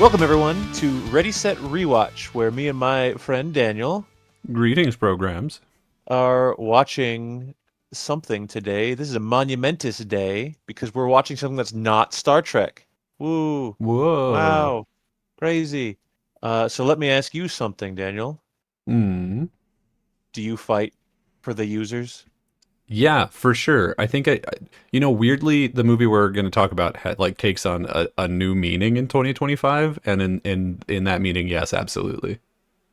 Welcome, everyone, to Ready, Set, Rewatch, where me and my friend Daniel Greetings, programs. are watching something today. This is a monumentous day because we're watching something that's not Star Trek. Woo! Whoa. Wow! Crazy. So let me ask you something, Daniel. Hmm. Do you fight for the users? Yeah, for sure. I think weirdly, the movie we're going to talk about takes on a new meaning in 2025, and in that meaning, yes, absolutely.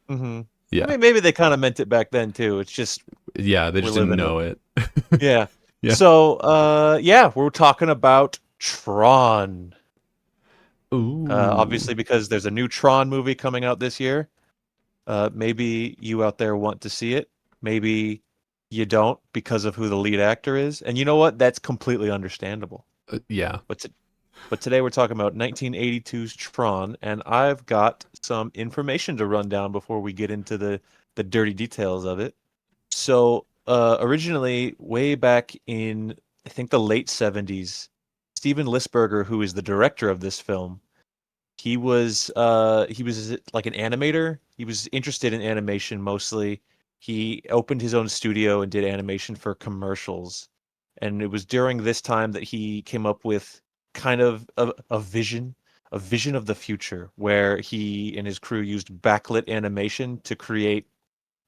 Mm-hmm. I Yeah, mean, maybe they kind of meant it back then too. It's just yeah. They we're just didn't living it. know it. Yeah. Yeah. So, we're talking about Tron. Ooh. Obviously, because there's a new Tron movie coming out this year. Maybe you out there want to see it. Maybe you don't because of who the lead actor is. And you know what? That's completely understandable. Yeah. But but today we're talking about 1982's Tron, and I've got some information to run down before we get into the dirty details of it. So, originally, way back in I think the late 70s, Steven Lisberger, who is the director of this film, he was like an animator. He was interested in animation mostly. He opened his own studio and did animation for commercials. And it was during this time that he came up with kind of a vision of the future where he and his crew used backlit animation to create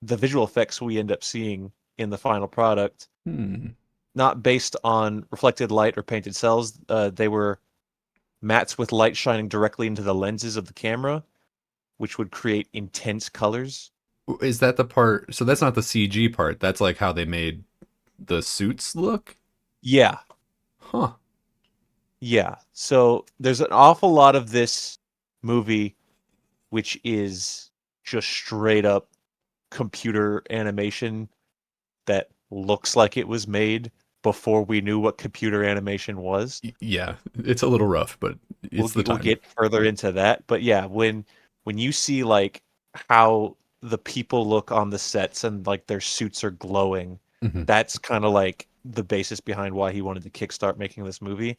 the visual effects we end up seeing in the final product, Hmm. not based on reflected light or painted cells. They were mats with light shining directly into the lenses of the camera, which would create intense colors. Is that the part? So that's not the CG part. That's like how they made the suits look. Yeah, Huh. yeah. So there's an awful lot of this movie which is just straight up computer animation that looks like it was made before we knew what computer animation was. Yeah. It's a little rough, but We'll it's the get, we'll time. get further into that, but yeah, when you see like how the people look on the sets and like their suits are glowing, Hmm. that's kind of like the basis behind why he wanted to kickstart making this movie.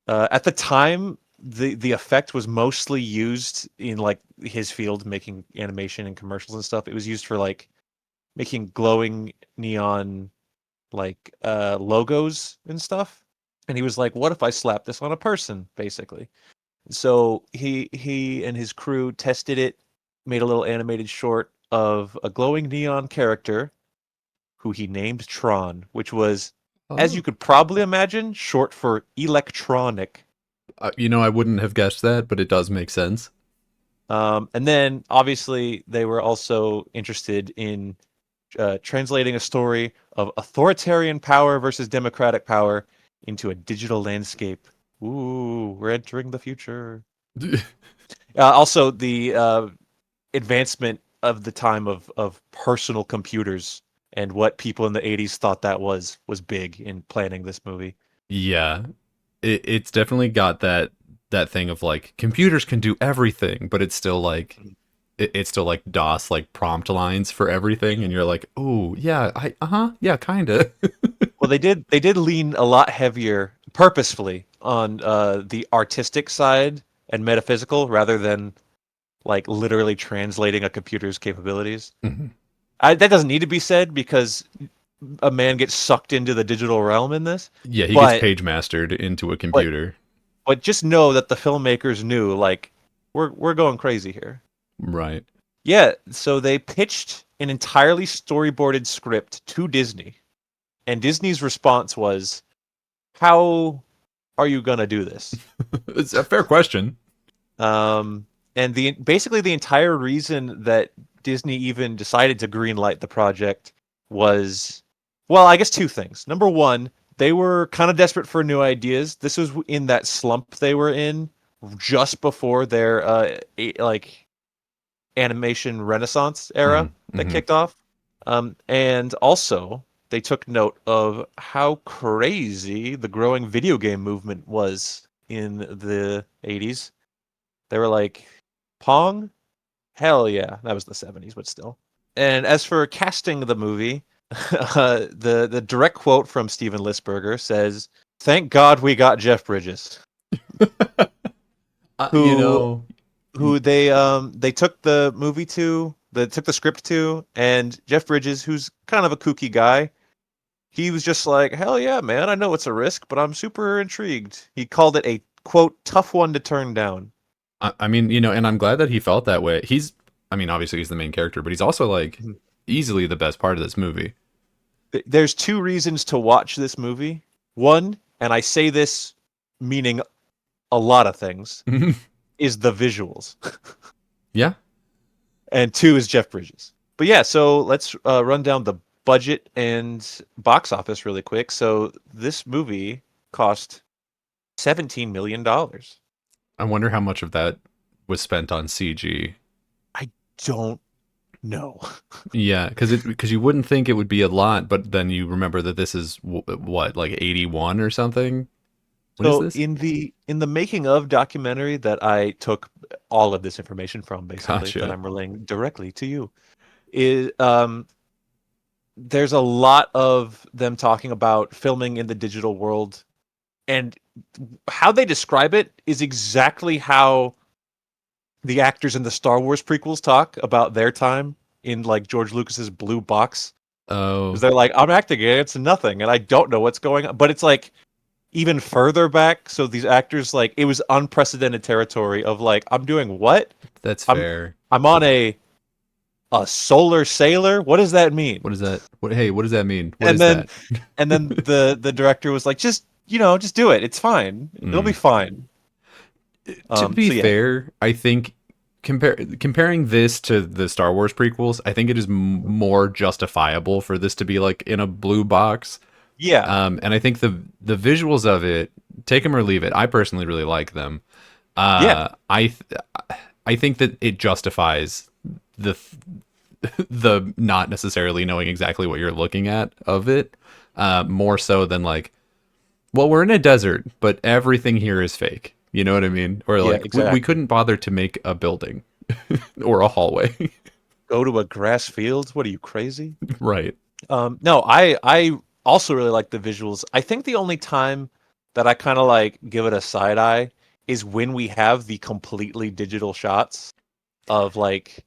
At the time, the effect was mostly used in like his field, making animation and commercials and stuff. It was used for like making glowing neon logos and stuff. And he was like, "What if I slap this on a person?" Basically. So he and his crew tested it, made a little animated short of a glowing neon character who he named Tron, which was, as you Oh. could probably imagine, short for electronic. I wouldn't have guessed that, but it does make sense. And then obviously they were also interested in translating a story of authoritarian power versus democratic power into a digital landscape. Ooh, we're entering the future. Also, the advancement of the time of personal computers and what people in the 80s thought that was big in planning this movie. Yeah, it's definitely got that thing of like computers can do everything, but it's still like Mhm. it's still like DOS like prompt lines for everything, and you're like, oh yeah, yeah, kinda. Well, they did lean a lot heavier purposefully on the artistic side and metaphysical rather than like literally translating a computer's capabilities. Mhm. That doesn't need to be said because a man gets sucked into the digital realm in this, Yeah, he gets but page mastered into a but computer, but just know that the filmmakers knew like we're going crazy here. right? Yeah, so they pitched an entirely storyboarded script to Disney, and Disney's response was, "How are you gonna do this?" It's a fair question. Um, and the basically the entire reason that Disney even decided to greenlight the project was, well, I guess two things. Number one, they were kind of desperate for new ideas. This was in that slump they were in just before their like animation renaissance era that Mm-hmm. kicked off. And also, they took note of how crazy the growing video game movement was in the 80s. They were like, Pong? Hell yeah. That was the 70s, but still. And as for casting the movie, the direct quote from Steven Lisberger says, "Thank God we got Jeff Bridges," Uh, you who know, who they took the movie to, they took the script to, and Jeff Bridges, who's kind of a kooky guy, he was just like, "Hell yeah, man! I know it's a risk, but I'm super intrigued." He called it a quote tough one to turn down. I mean, and I'm glad that he felt that way. I mean, obviously he's the main character, but he's also like Mhm. easily the best part of this movie. There's two reasons to watch this movie. One, and I say this meaning a lot of things, is the visuals. Yeah. And two is Jeff Bridges. But yeah, so let's run down the budget and box office really quick. So this movie cost $17 million. I wonder how much of that was spent on CG. I don't know. Yeah, because you wouldn't think it would be a lot, but then you remember that this is what, like 81 or something. When is So this? in the making of documentary that I took all of this information from, basically, that Gotcha. I'm relaying directly to you, is there's a lot of them talking about filming in the digital world, and how they describe it is exactly how the actors in the Star Wars prequels talk about their time in like George Lucas's blue box. Because Oh, they're like, I'm acting it, it's nothing, and I don't know what's going on. But it's like even further back, so these actors, like, it was unprecedented territory of like, I'm doing what? that's I'm fair. I'm on a solar sailor? What does that mean? What is that? Hey, what does that mean? What And is then that? and then the director was like, just do it. It's fine. It'll be Mm. fine. To be So yeah. fair, I think comparing this to the Star Wars prequels, I think it is more justifiable for this to be like in a blue box. Yeah. And I think the visuals of it, take them or leave it. I personally really like them. Yeah. I think that it justifies the the not necessarily knowing exactly what you're looking at of it, more so than like, well, we're in a desert, but everything here is fake. You know what I mean? Or Yeah, like we exactly. couldn't bother to make a building or a hallway. Go to a grass field? What are you, crazy? Right. No, I also really like the visuals. I think the only time that I kind of like give it a side eye is when we have the completely digital shots of like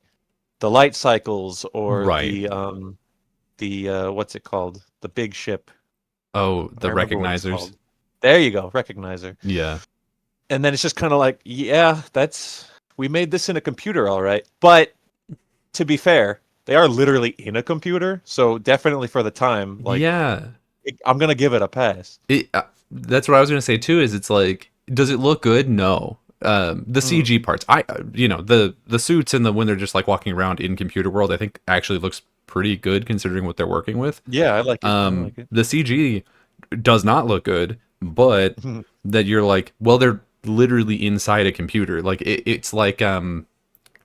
the light cycles or Right. the what's it called? The big ship. Oh, I the remember what it's recognizers. called. There you go, recognizer. Yeah. And then it's just kind of like, yeah, that's we made this in a computer, all right. But to be fair, they are literally in a computer, so definitely for the time, like Yeah. I'm gonna give it a pass. That's what I was gonna say too. Is it's like, does it look good? No. The Mm. CG parts, the suits and the when they're just like walking around in computer world, I think actually looks pretty good considering what they're working with. Yeah, I like it. I like it. The CG does not look good, but that you're like, well, they're literally inside a computer. Like it's like, do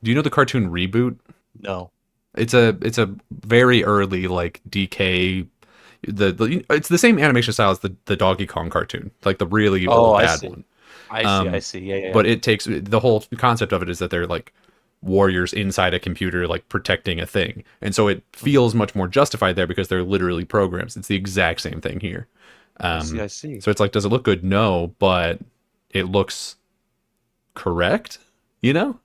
you know the cartoon Reboot? No. It's a very early like DK. It's the same animation style as the Donkey Kong cartoon, like the really Oh, old I bad see. one. I see. I see. Yeah, yeah, yeah. But it takes the whole concept of it is that they're like warriors inside a computer, like protecting a thing, and so it Mhm. feels much more justified there because they're literally programs. It's the exact same thing here. I see. I see. So it's like, does it look good? No, but it looks correct. You know?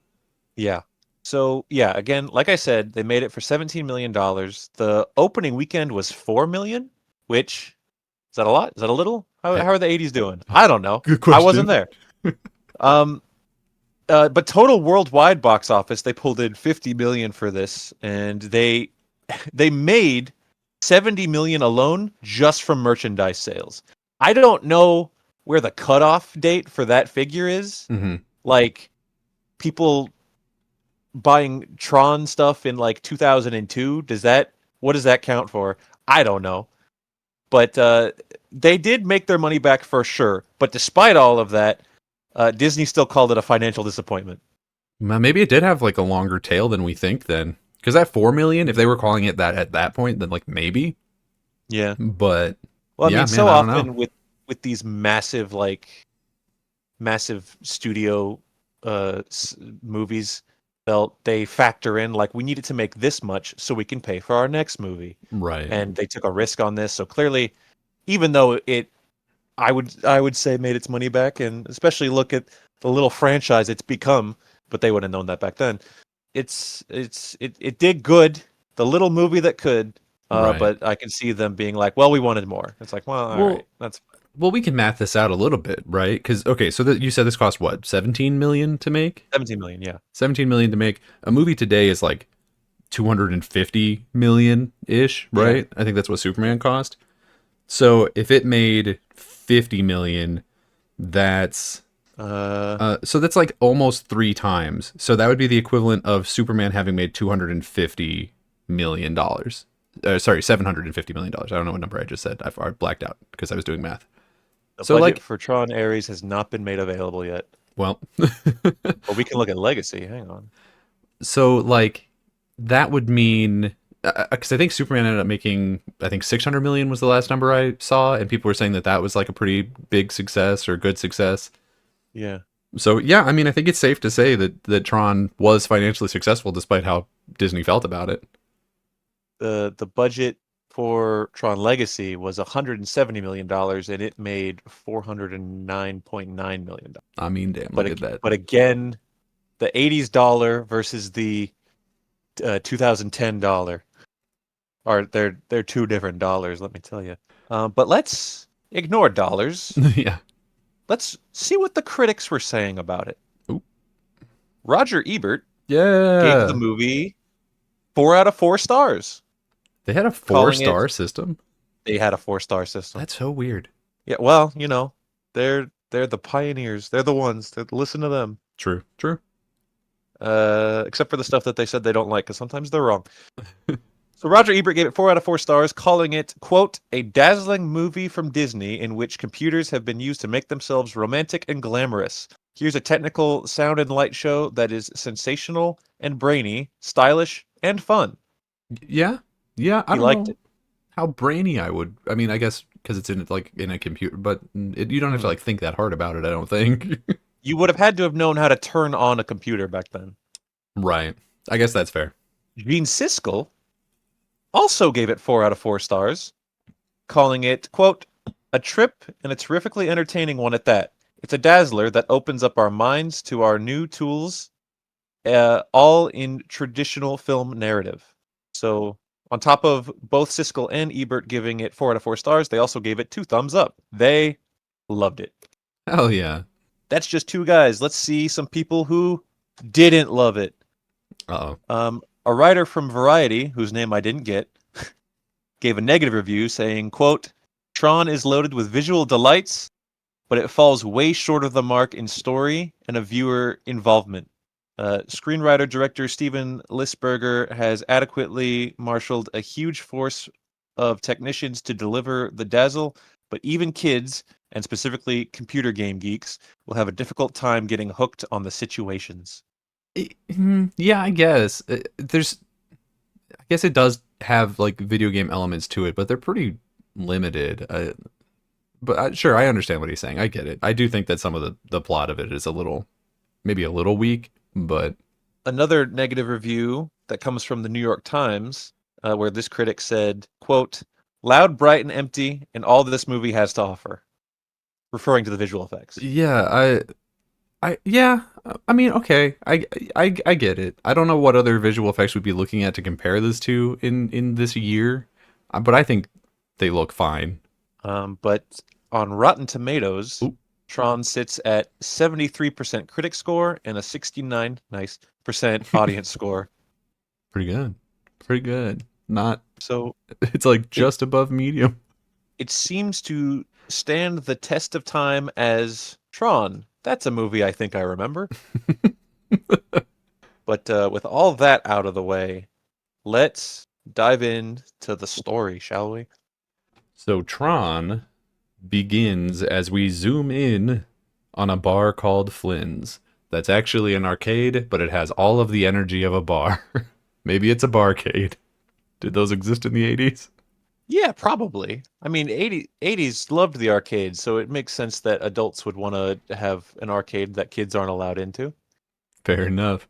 Yeah. So yeah, again, like I said, they made it for $17 million. The opening weekend was 4 million, which is that a lot? Is that a little? How I, how are the 80s doing? I don't know. good I wasn't question. there. Um, but total worldwide box office, they pulled in 50 million for this, and they made 70 million alone just from merchandise sales. I don't know where the cutoff date for that figure is. Hmm. Like people buying Tron stuff in like 2002, what does that count for? I don't know. But they did make their money back for sure. But despite all of that, Disney still called it a financial disappointment. Maybe it did have like a longer tail than we think then. Because that 4 million, if they were calling it that at that point, then like maybe. Yeah. But Well, I yeah, mean, man, so I don't know. often with these massive massive studio movies, they factor in like we needed to make this much so we can pay for our next movie, Right. and they took a risk on this. So clearly, even though I would say made its money back, and especially look at the little franchise it's become. but they would have known that back then. It did good, the little movie that could, Right. but I can see them being like, well, we wanted more. It's like, well, all right, Well, that's well, we can math this out a little bit, right? Because okay, so you said this cost what, 17 million to make? 17 million, yeah. 17 million to make. A movie today is like 250 million ish, Yeah. right? I think that's what Superman cost. So if it made 50 million, that's so that's like almost 3 times. So that would be the equivalent of Superman having made $250 million. Sorry, $750 million. I don't know what number I just said. I blacked out because I was doing math. The So budget like, for Tron Ares has not been made available yet. well, But we can look at Legacy. Hang on. so like that would mean because I think Superman ended up making, I think 600 million was the last number I saw, and people were saying that that was like a pretty big success or good success. Yeah. So yeah, I mean, I think it's safe to say that Tron was financially successful despite how Disney felt about it. The budget for Tron Legacy was $170 million, and it made $409.9 million. I mean, damn, look at that. But again, the '80s dollar versus the 2010 dollar are they're two different dollars. Let me tell you. But let's ignore dollars. Yeah. Let's see what the critics were saying about it. Ooh. Roger Ebert gave the Yeah. movie 4 out of 4 stars. They had a Calling it, 4-star system. they had a 4-star system. That's so weird. Yeah, well, they're the pioneers. They're the ones. Listen to them. True. True. Except for the stuff that they said they don't like, because sometimes they're wrong. So Roger Ebert gave it 4 out of 4 stars, calling it, quote, a dazzling movie from Disney in which computers have been used to make themselves romantic and glamorous. Here's a technical sound and light show that is sensational and brainy, stylish and fun. Yeah. Yeah. I He don't liked know it. how brainy I would. I mean, I guess because it's in a computer, but you don't have to like think that hard about it. I don't think. You would have had to have known how to turn on a computer back then. Right. I guess that's fair. Gene Siskel also gave it 4 out of 4 stars, calling it, quote, a trip and a terrifically entertaining one at that. It's a dazzler that opens up our minds to our new tools, all in traditional film narrative. So, on top of both Siskel and Ebert giving it 4 out of 4 stars, they also gave it 2 thumbs up. They loved it. Hell yeah. That's just 2 guys. Let's see some people who didn't love it. Uh-oh. A writer from Variety, whose name I didn't get, gave a negative review saying, quote, Tron is loaded with visual delights, but it falls way short of the mark in story and a viewer involvement. Screenwriter-director Steven Lisberger has adequately marshaled a huge force of technicians to deliver the dazzle, but even kids, and specifically computer game geeks, will have a difficult time getting hooked on the situations. Yeah, I guess. I guess it does have like video game elements to it, but they're pretty limited. Sure, I understand what he's saying. I get it. I do think that some of the plot of it is maybe a little weak, but Another negative review that comes from the New York Times, where this critic said, quote, loud, bright, and empty, and all this movie has to offer, referring to the visual effects. yeah, yeah. I mean, okay, I get it. I don't know what other visual effects we'd be looking at to compare this to in this year, but I think they look fine. But on Rotten Tomatoes, Ooh. Tron sits at 73% critic score and a 69% audience score. Pretty good. Pretty good. Not. So It's like just above medium. it seems to stand the test of time as Tron. That's a movie I think I remember. But with all that out of the way, let's dive into the story, shall we? So Tron begins as we zoom in on a bar called Flynn's. That's actually an arcade, but it has all of the energy of a bar. Maybe it's a barcade. Did those exist in the 80s? Yeah, probably. I mean, 80s loved the arcade, so it makes sense that adults would want to have an arcade that kids aren't allowed into. Fair enough.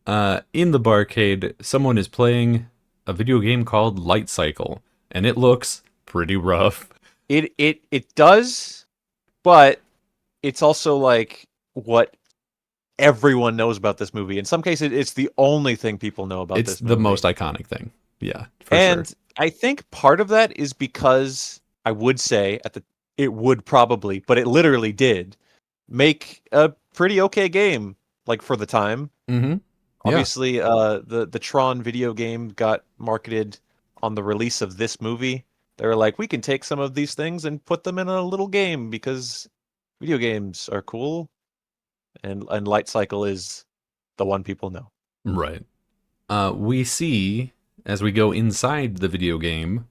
In the barcade, someone is playing a video game called Light Cycle, and it looks pretty rough. It does, but it's also like what everyone knows about this movie. In some cases, it's the only thing people know about It's this the movie. most iconic thing. Yeah, for sure. And I think part of that is because I would say it would probably, but it literally did make a pretty okay game, like for the time. Mm-hmm. Yeah. Obviously, the Tron video game got marketed on the release of this movie. They were like, we can take some of these things and put them in a little game because video games are cool, and Light Cycle is the one people know. Right. We see as we go inside the video game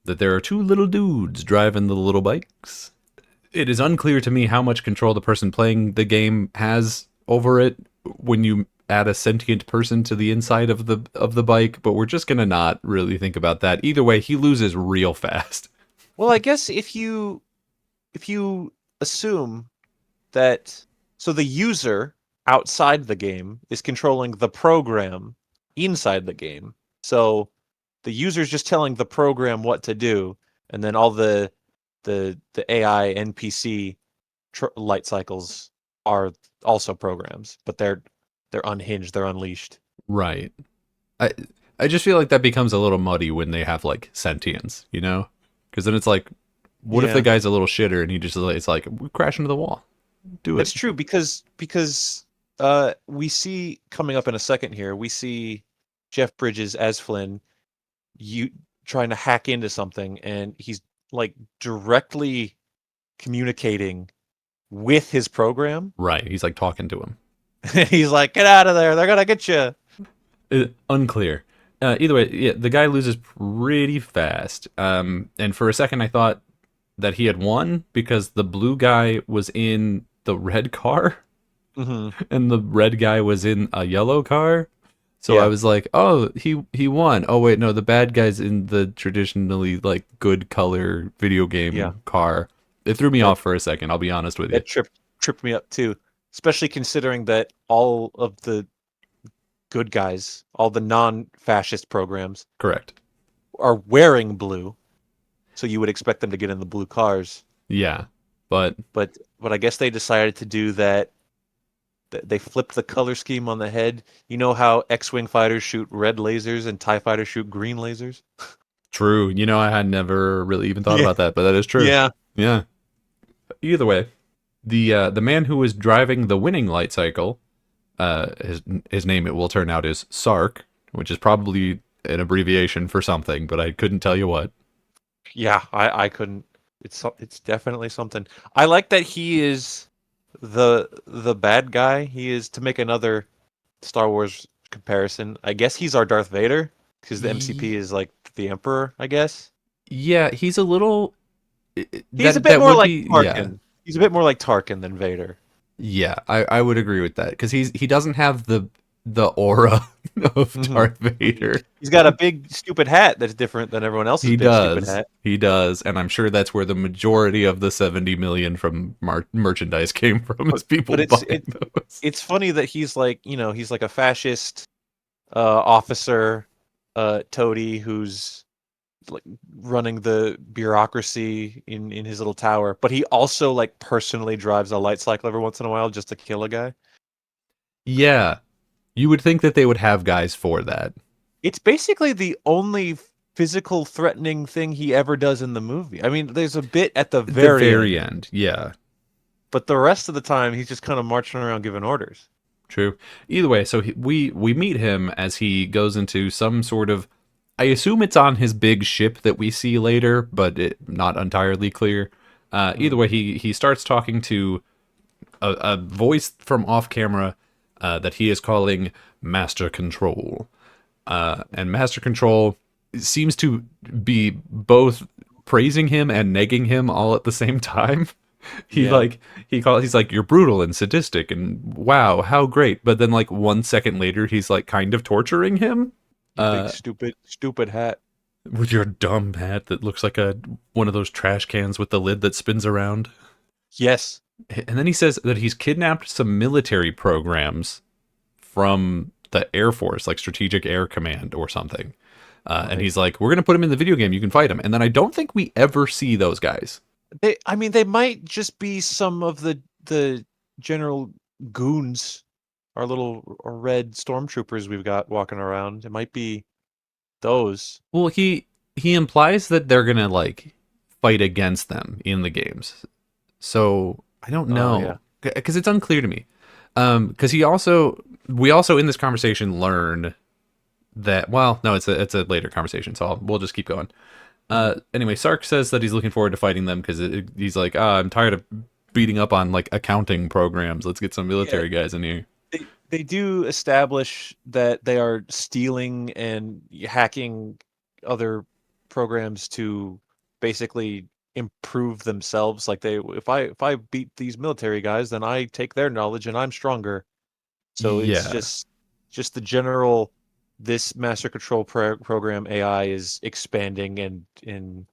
that there are two little dudes driving the little bikes. It is unclear to me how much control the person playing the game has over it when you add a sentient person to the inside of the bike, but we're just gonna not really think about that. Either way, he loses real fast. Well, I guess if you assume that so the user outside the game is controlling the program inside the game. So the user's just telling the program what to do, and then all the AI NPC light cycles are also programs, but they're unhinged, they're unleashed. Right. I I just feel like that becomes a little muddy when they have like sentience, you know? Because then it's like, what if the Yeah. guy's a little shitter and he just it's like we crash into the wall, do it. That's true because we see coming up in a second here, we see Jeff Bridges as Flynn you trying to hack into something, and he's like directly communicating with his program. Right. He's like talking to him. He's like, "Get out of there! They're gonna get you." Unclear. Either way, yeah, the guy loses pretty fast. And for a second, I thought that he had won because the blue guy was in the red car Hmm. and the red guy was in a yellow car. So I Yeah, was like, "Oh, he won." Oh wait, no, the bad guy's in the traditionally like good color video yeah. game car. It threw me That off for a second. I'll be honest with you. that tripped me up too, especially considering that all of the good guys, all the non-fascist programs, Correct. are wearing blue, so you would expect them to get in the blue cars. Yeah, but But I guess they decided to do that. They flipped the color scheme on the head. You know how X-wing fighters shoot red lasers and TIE fighters shoot green lasers? true. You know, I had never really even thought Yeah, about that, but that is true. yeah, Yeah. Either way, the man who was driving the winning light cycle, his name it will turn out is Sark, which is probably an abbreviation for something, but I couldn't tell you what. yeah. I couldn't. It's definitely something. I like that he is the bad guy. He is, to make another Star Wars comparison. I guess he's our Darth Vader because the MCP is like the Emperor. I guess Yeah, he's a little he's a that bit that more would like be yeah. Tarkin. He's a bit more like Tarkin than Vader. Yeah, I would agree with that because he doesn't have the aura of Hmm. Darth Vader. He's got a big stupid hat that's different than everyone else's He big stupid does. hat. He does. And I'm sure that's where the majority of the 70 million from merchandise came from is people But it's buying those. it's funny that he's like, he's like a fascist officer, toady who's like running the bureaucracy in his little tower, but he also like personally drives a light cycle every once in a while just to kill a guy. Yeah. You would think that they would have guys for that. It's basically the only physical threatening thing he ever does in the movie. I mean, there's a bit at the At the very end, very end. Yeah. but the rest of the time he's just kind of marching around giving orders. True. Either way, so we meet him as he goes into some sort of I assume it's on his big ship that we see later, but not entirely clear. Either Mm. way, he starts talking to a voice from off camera that he is calling Master Control. And Master Control seems to be both praising him and negging him all at the same time. Yeah. He's like you're brutal and sadistic and wow how great, but then like 1 second later he's like kind of torturing him You big uh stupid hat. with your dumb hat that looks like a one of those trash cans with the lid that spins around. Yes. And then he says that he's kidnapped some military programs from the Air Force, like Strategic Air Command or something. And Right. he's like, we're going to put him in the video game. You can fight him. And then I don't think we ever see those guys. I mean, they might just be some of the general goons our little red stormtroopers we've got walking around. It might be those. Well, he implies that they're gonna like fight against them in the games. So I don't Oh yeah. know because it's unclear to me. Because we also in this conversation learn that no, it's a later conversation, so we'll just keep going. Mhm. Anyway, Sark says that he's looking forward to fighting them because he's like, I'm tired of beating up on like accounting programs. Let's get some Yeah, military guys in here. they do establish that they are stealing and hacking other programs to basically improve themselves. Like they, if I beat these military guys, then I take their knowledge and I'm stronger. So it's Yeah, just the general. This master control program AI is expanding and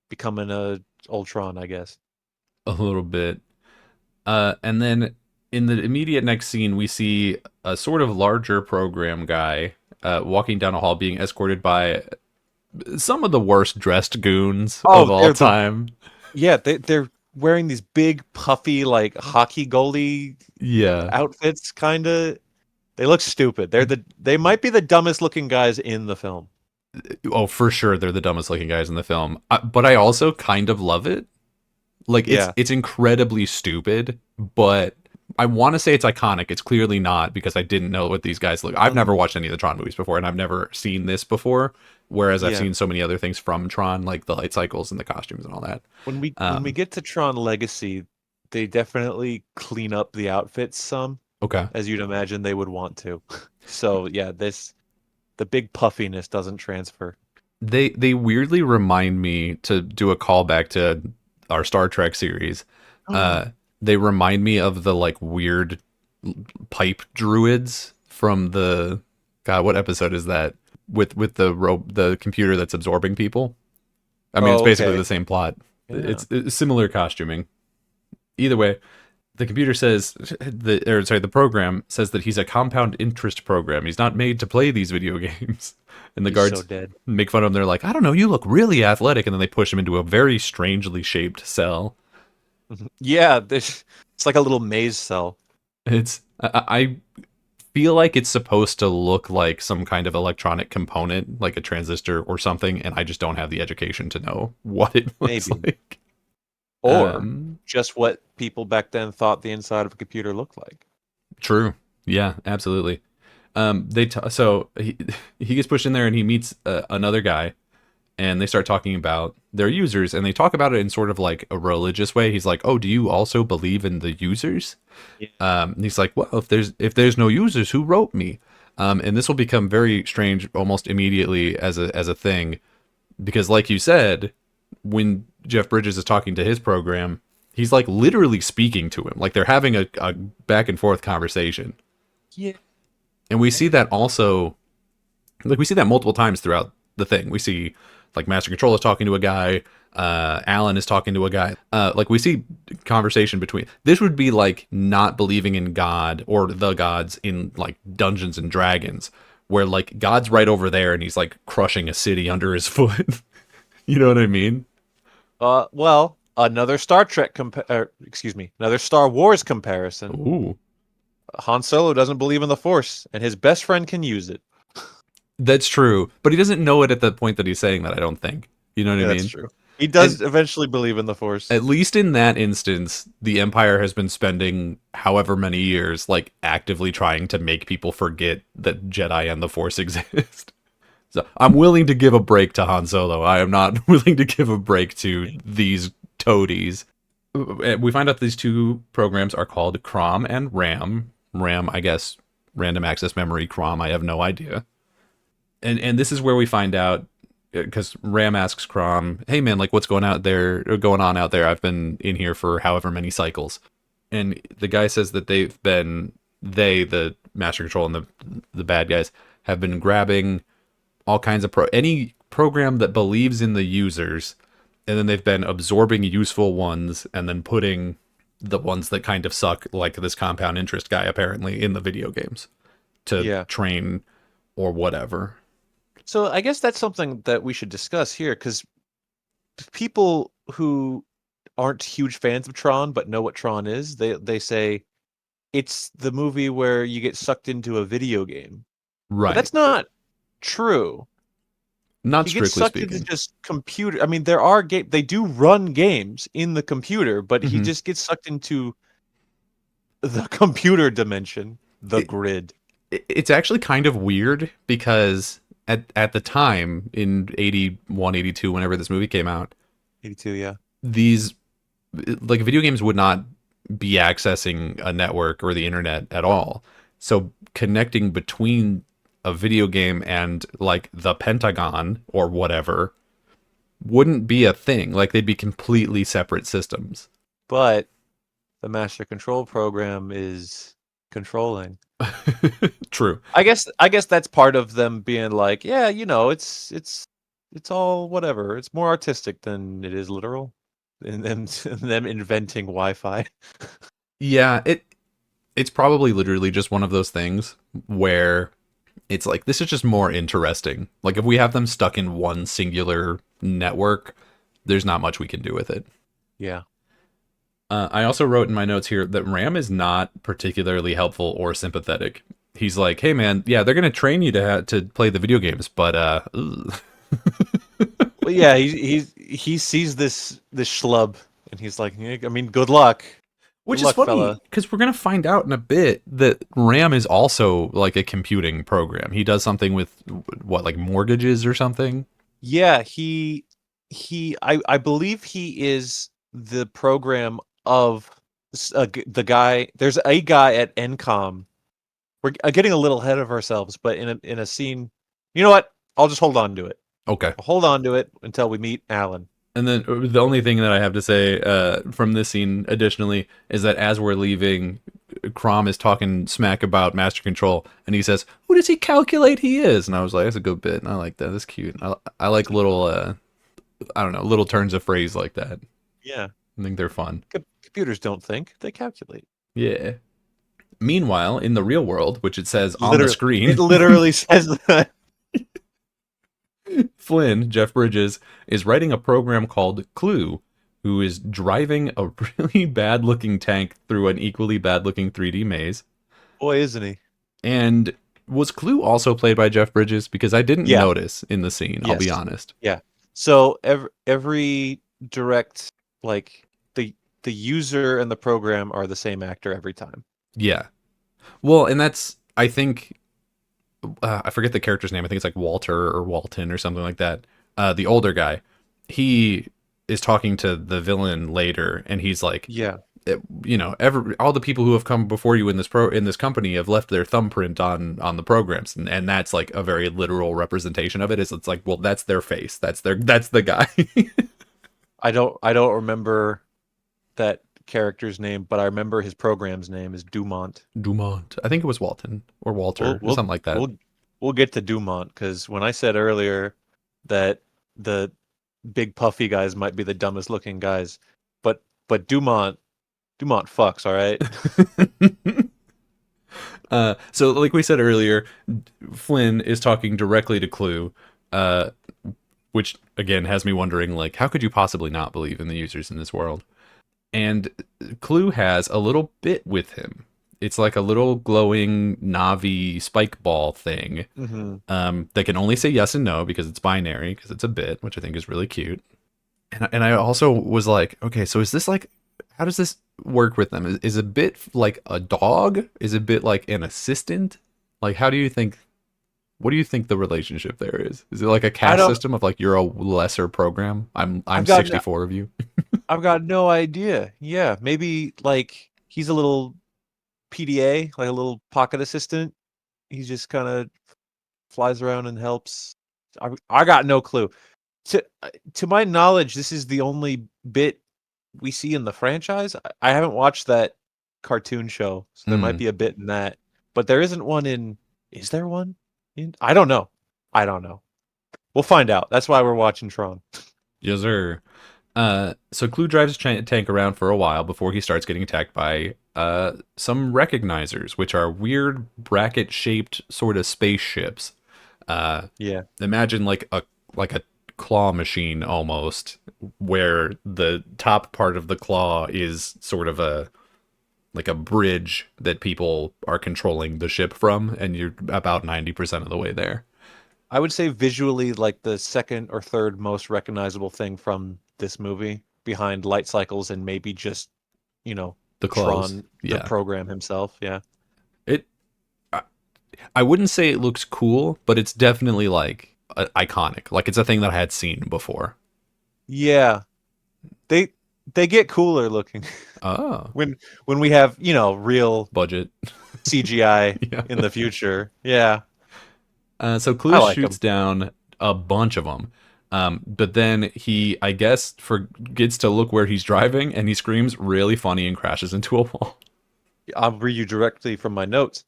becoming a Ultron, I guess. a little bit. And then in the immediate next scene, we see a sort of larger program guy walking down a hall, being escorted by some of the worst dressed goons of Oh, all time. they're wearing these big puffy like hockey goalie Yeah. outfits kind of. They look stupid. They might be the dumbest looking guys in the film. Oh, for sure, they're the dumbest looking guys in the film. But I also kind of love it. Like Yeah. it's incredibly stupid, but I want to say it's iconic. It's clearly not because I didn't know what these guys look. I've never Um, watched any of the Tron movies before, and I've never seen this before. Whereas I've yeah. seen so many other things from Tron, like the light cycles and the costumes and all that. When we get to Tron Legacy, they definitely clean up the outfits some, Okay. as you'd imagine they would want to. So yeah, this the big puffiness doesn't transfer. They weirdly remind me to do a callback to our Star Trek series. Uh, they remind me of the like weird pipe druids from the God, what episode is that? With the computer that's absorbing people. I mean, it's Oh, basically okay. the same plot. Yeah. It's similar costuming. Either way, the computer says the program says that he's a compound interest program. He's not made to play these video games. And the He's so guards dead. make fun of him. They're like, I don't know, you look really athletic, and then they push him into a very strangely shaped cell. Yeah, this it's like a little maze cell. I feel like it's supposed to look like some kind of electronic component, like a transistor or something, and I just don't have the education to know what it looks Maybe. like. Or Um, just what people back then thought the inside of a computer looked like. True. Yeah, absolutely. So he gets pushed in there and he meets another guy, and they start talking about their users, and they talk about it in sort of like a religious way. He's like, "Oh, do you also believe in the users?" Yeah. And he's like, "Well, if there's no users, who wrote me?" And this will become very strange almost immediately as a thing, because like you said, when Jeff Bridges is talking to his program, he's like literally speaking to him, like they're having a back and forth conversation. Yeah. And we see that also, like we see that multiple times throughout the thing. We see like Master Control is talking to a guy, Alan is talking to a guy. Like we see conversation between. This would be like not believing in God or the gods in like Dungeons and Dragons, where like God's right over there and he's like crushing a city under his foot. You know what I mean? Well, another excuse me, another Star Wars comparison. Ooh, Han Solo doesn't believe in the Force, and his best friend can use it. that's true. But he doesn't know it at the point that he's saying that. I don't think. You know what I Yeah, that's mean? true. He And does eventually believe in the Force. at least in that instance, the Empire has been spending however many years, like, actively trying to make people forget that Jedi and the Force exist. So I'm willing to give a break to Han Solo. I am not willing to give a break to these toadies. We find out these two programs are called Crom and RAM. RAM, I guess, random access memory. Crom, I have no idea. And this is where we find out because Ram asks Crom, "Hey man, like what's going out there? Or going on out there? I've been in here for however many cycles." And the guy says that the Master Control and the bad guys, have been grabbing all kinds of any program that believes in the users, and then they've been absorbing useful ones and then putting the ones that kind of suck, like this compound interest guy apparently, in the video games to Yeah. train or whatever. So I guess that's something that we should discuss here, because people who aren't huge fans of Tron but know what Tron is, they say it's the movie where you get sucked into a video game. But Right. that's not true. Not He gets strictly sucked into speaking. just computer. I mean, there are they do run games in the computer, but he Hmm. just gets sucked into the computer dimension, the It, grid. it's actually kind of weird because at the time in 81, 82, whenever this movie came out, 82, yeah. these like video games would not be accessing a network or the internet at all. So connecting between a video game and like the Pentagon or whatever wouldn't be a thing. Like they'd be completely separate systems. But the master control program is controlling. True. I guess that's part of them being like, yeah, it's all whatever. It's more artistic than it is literal. And them and them inventing Wi-Fi. Yeah, it's probably literally just one of those things where it's like this is just more interesting. Like if we have them stuck in one singular network, there's not much we can do with it. Yeah. I also wrote in my notes here that Ram is not particularly helpful or sympathetic. He's like, "Hey man, yeah, they're gonna train you to play the video games, but ugh." Well, yeah, he sees this schlub and he's like, "Yeah, I mean, good luck. Good Which is luck, funny fella." because we're gonna find out in a bit that Ram is also like a computing program. He does something with what, like mortgages or something. Yeah, I believe he is the program of the guy. There's a guy at Encom. We're getting a little ahead of ourselves, but in a scene, you know what? I'll just hold on to it. Okay. I'll hold on to it until we meet Alan. And then the only thing that I have to say from this scene, additionally, is that as we're leaving, Crom is talking smack about Master Control, and he says, "Who does he calculate he is?" And I was like, "That's a good bit. And I like that. That's cute." I like little, I don't know, little turns of phrase like that. Yeah, I think they're fun. computers don't think; they calculate. Yeah. Meanwhile, in the real world, which it says on the Literally, it screen, literally says that. Flynn, Jeff Bridges, is writing a program called Clue, who is driving a really bad looking tank through an equally bad looking 3D maze. Boy, isn't he? And was Clue also played by Jeff Bridges? Because I didn't Yeah. notice in the scene, I'll be Yes. honest. Yeah. So every direct like the user and the program are the same actor every time. Yeah. Well, and that's, I think, I forget the character's name. I think it's like Walter or Walton or something like that. The older guy, he is talking to the villain later, and he's like, Yeah. all the people who have come before you in this company have left their thumbprint on the programs, and that's like a very literal representation of it. It's like, well, that's their face. That's the guy. I don't remember that character's name, but I remember his program's name is Dumont. Dumont. I think it was Walton or We'll Walter or we'll something like that. we'll get to Dumont because when I said earlier that the big puffy guys might be the dumbest looking guys, but Dumont fucks, all right? So like we said earlier, Flynn is talking directly to Clue, uh, which again has me wondering, like, how could you possibly not believe in the users in this world? And Clue has a little bit with him. It's like a little glowing Navi spike ball thing Hmm. that can only say yes and no because it's binary, because it's a bit, which I think is really cute. And I also was like, okay, so is this like, how does this work with them? Is a bit like a dog? Is a bit like an assistant? Like, how do you think? What do you think the relationship there is? Is it like a I caste don't. system of like you're a lesser program? I'm I've got 64 of you. I've got no idea. Yeah, maybe like he's a little PDA, like a little pocket assistant. He just kind of flies around and helps. I got no clue. To my knowledge, this is the only bit we see in the franchise. I haven't watched that cartoon show, so there might Hmm. be a bit in that, but there isn't one in. Is there one in? I don't know. I don't know. We'll find out. That's why we're watching Tron. Yes, sir. So Clue drives his tank around for a while before he starts getting attacked by some recognizers, which are weird bracket-shaped sort of spaceships. Uh, Yeah. Imagine like a claw machine almost, where the top part of the claw is sort of like a bridge that people are controlling the ship from, and you're about 90% of the way there. I would say visually, like the second or third most recognizable thing from this movie, behind light cycles and maybe just, you know, The clothes, Tron, the yeah. program himself. Yeah. It I, I wouldn't say it looks cool, but it's definitely like iconic. Like it's a thing that I had seen before. Yeah. They they get cooler looking Oh, when we have, real budget. CGI Yeah. in the future. Yeah. So I Clue like shoots them. down a bunch of them. But then he, I guess, forgets to look where he's driving, and he screams really funny and crashes into a wall. I'll read you directly from my notes.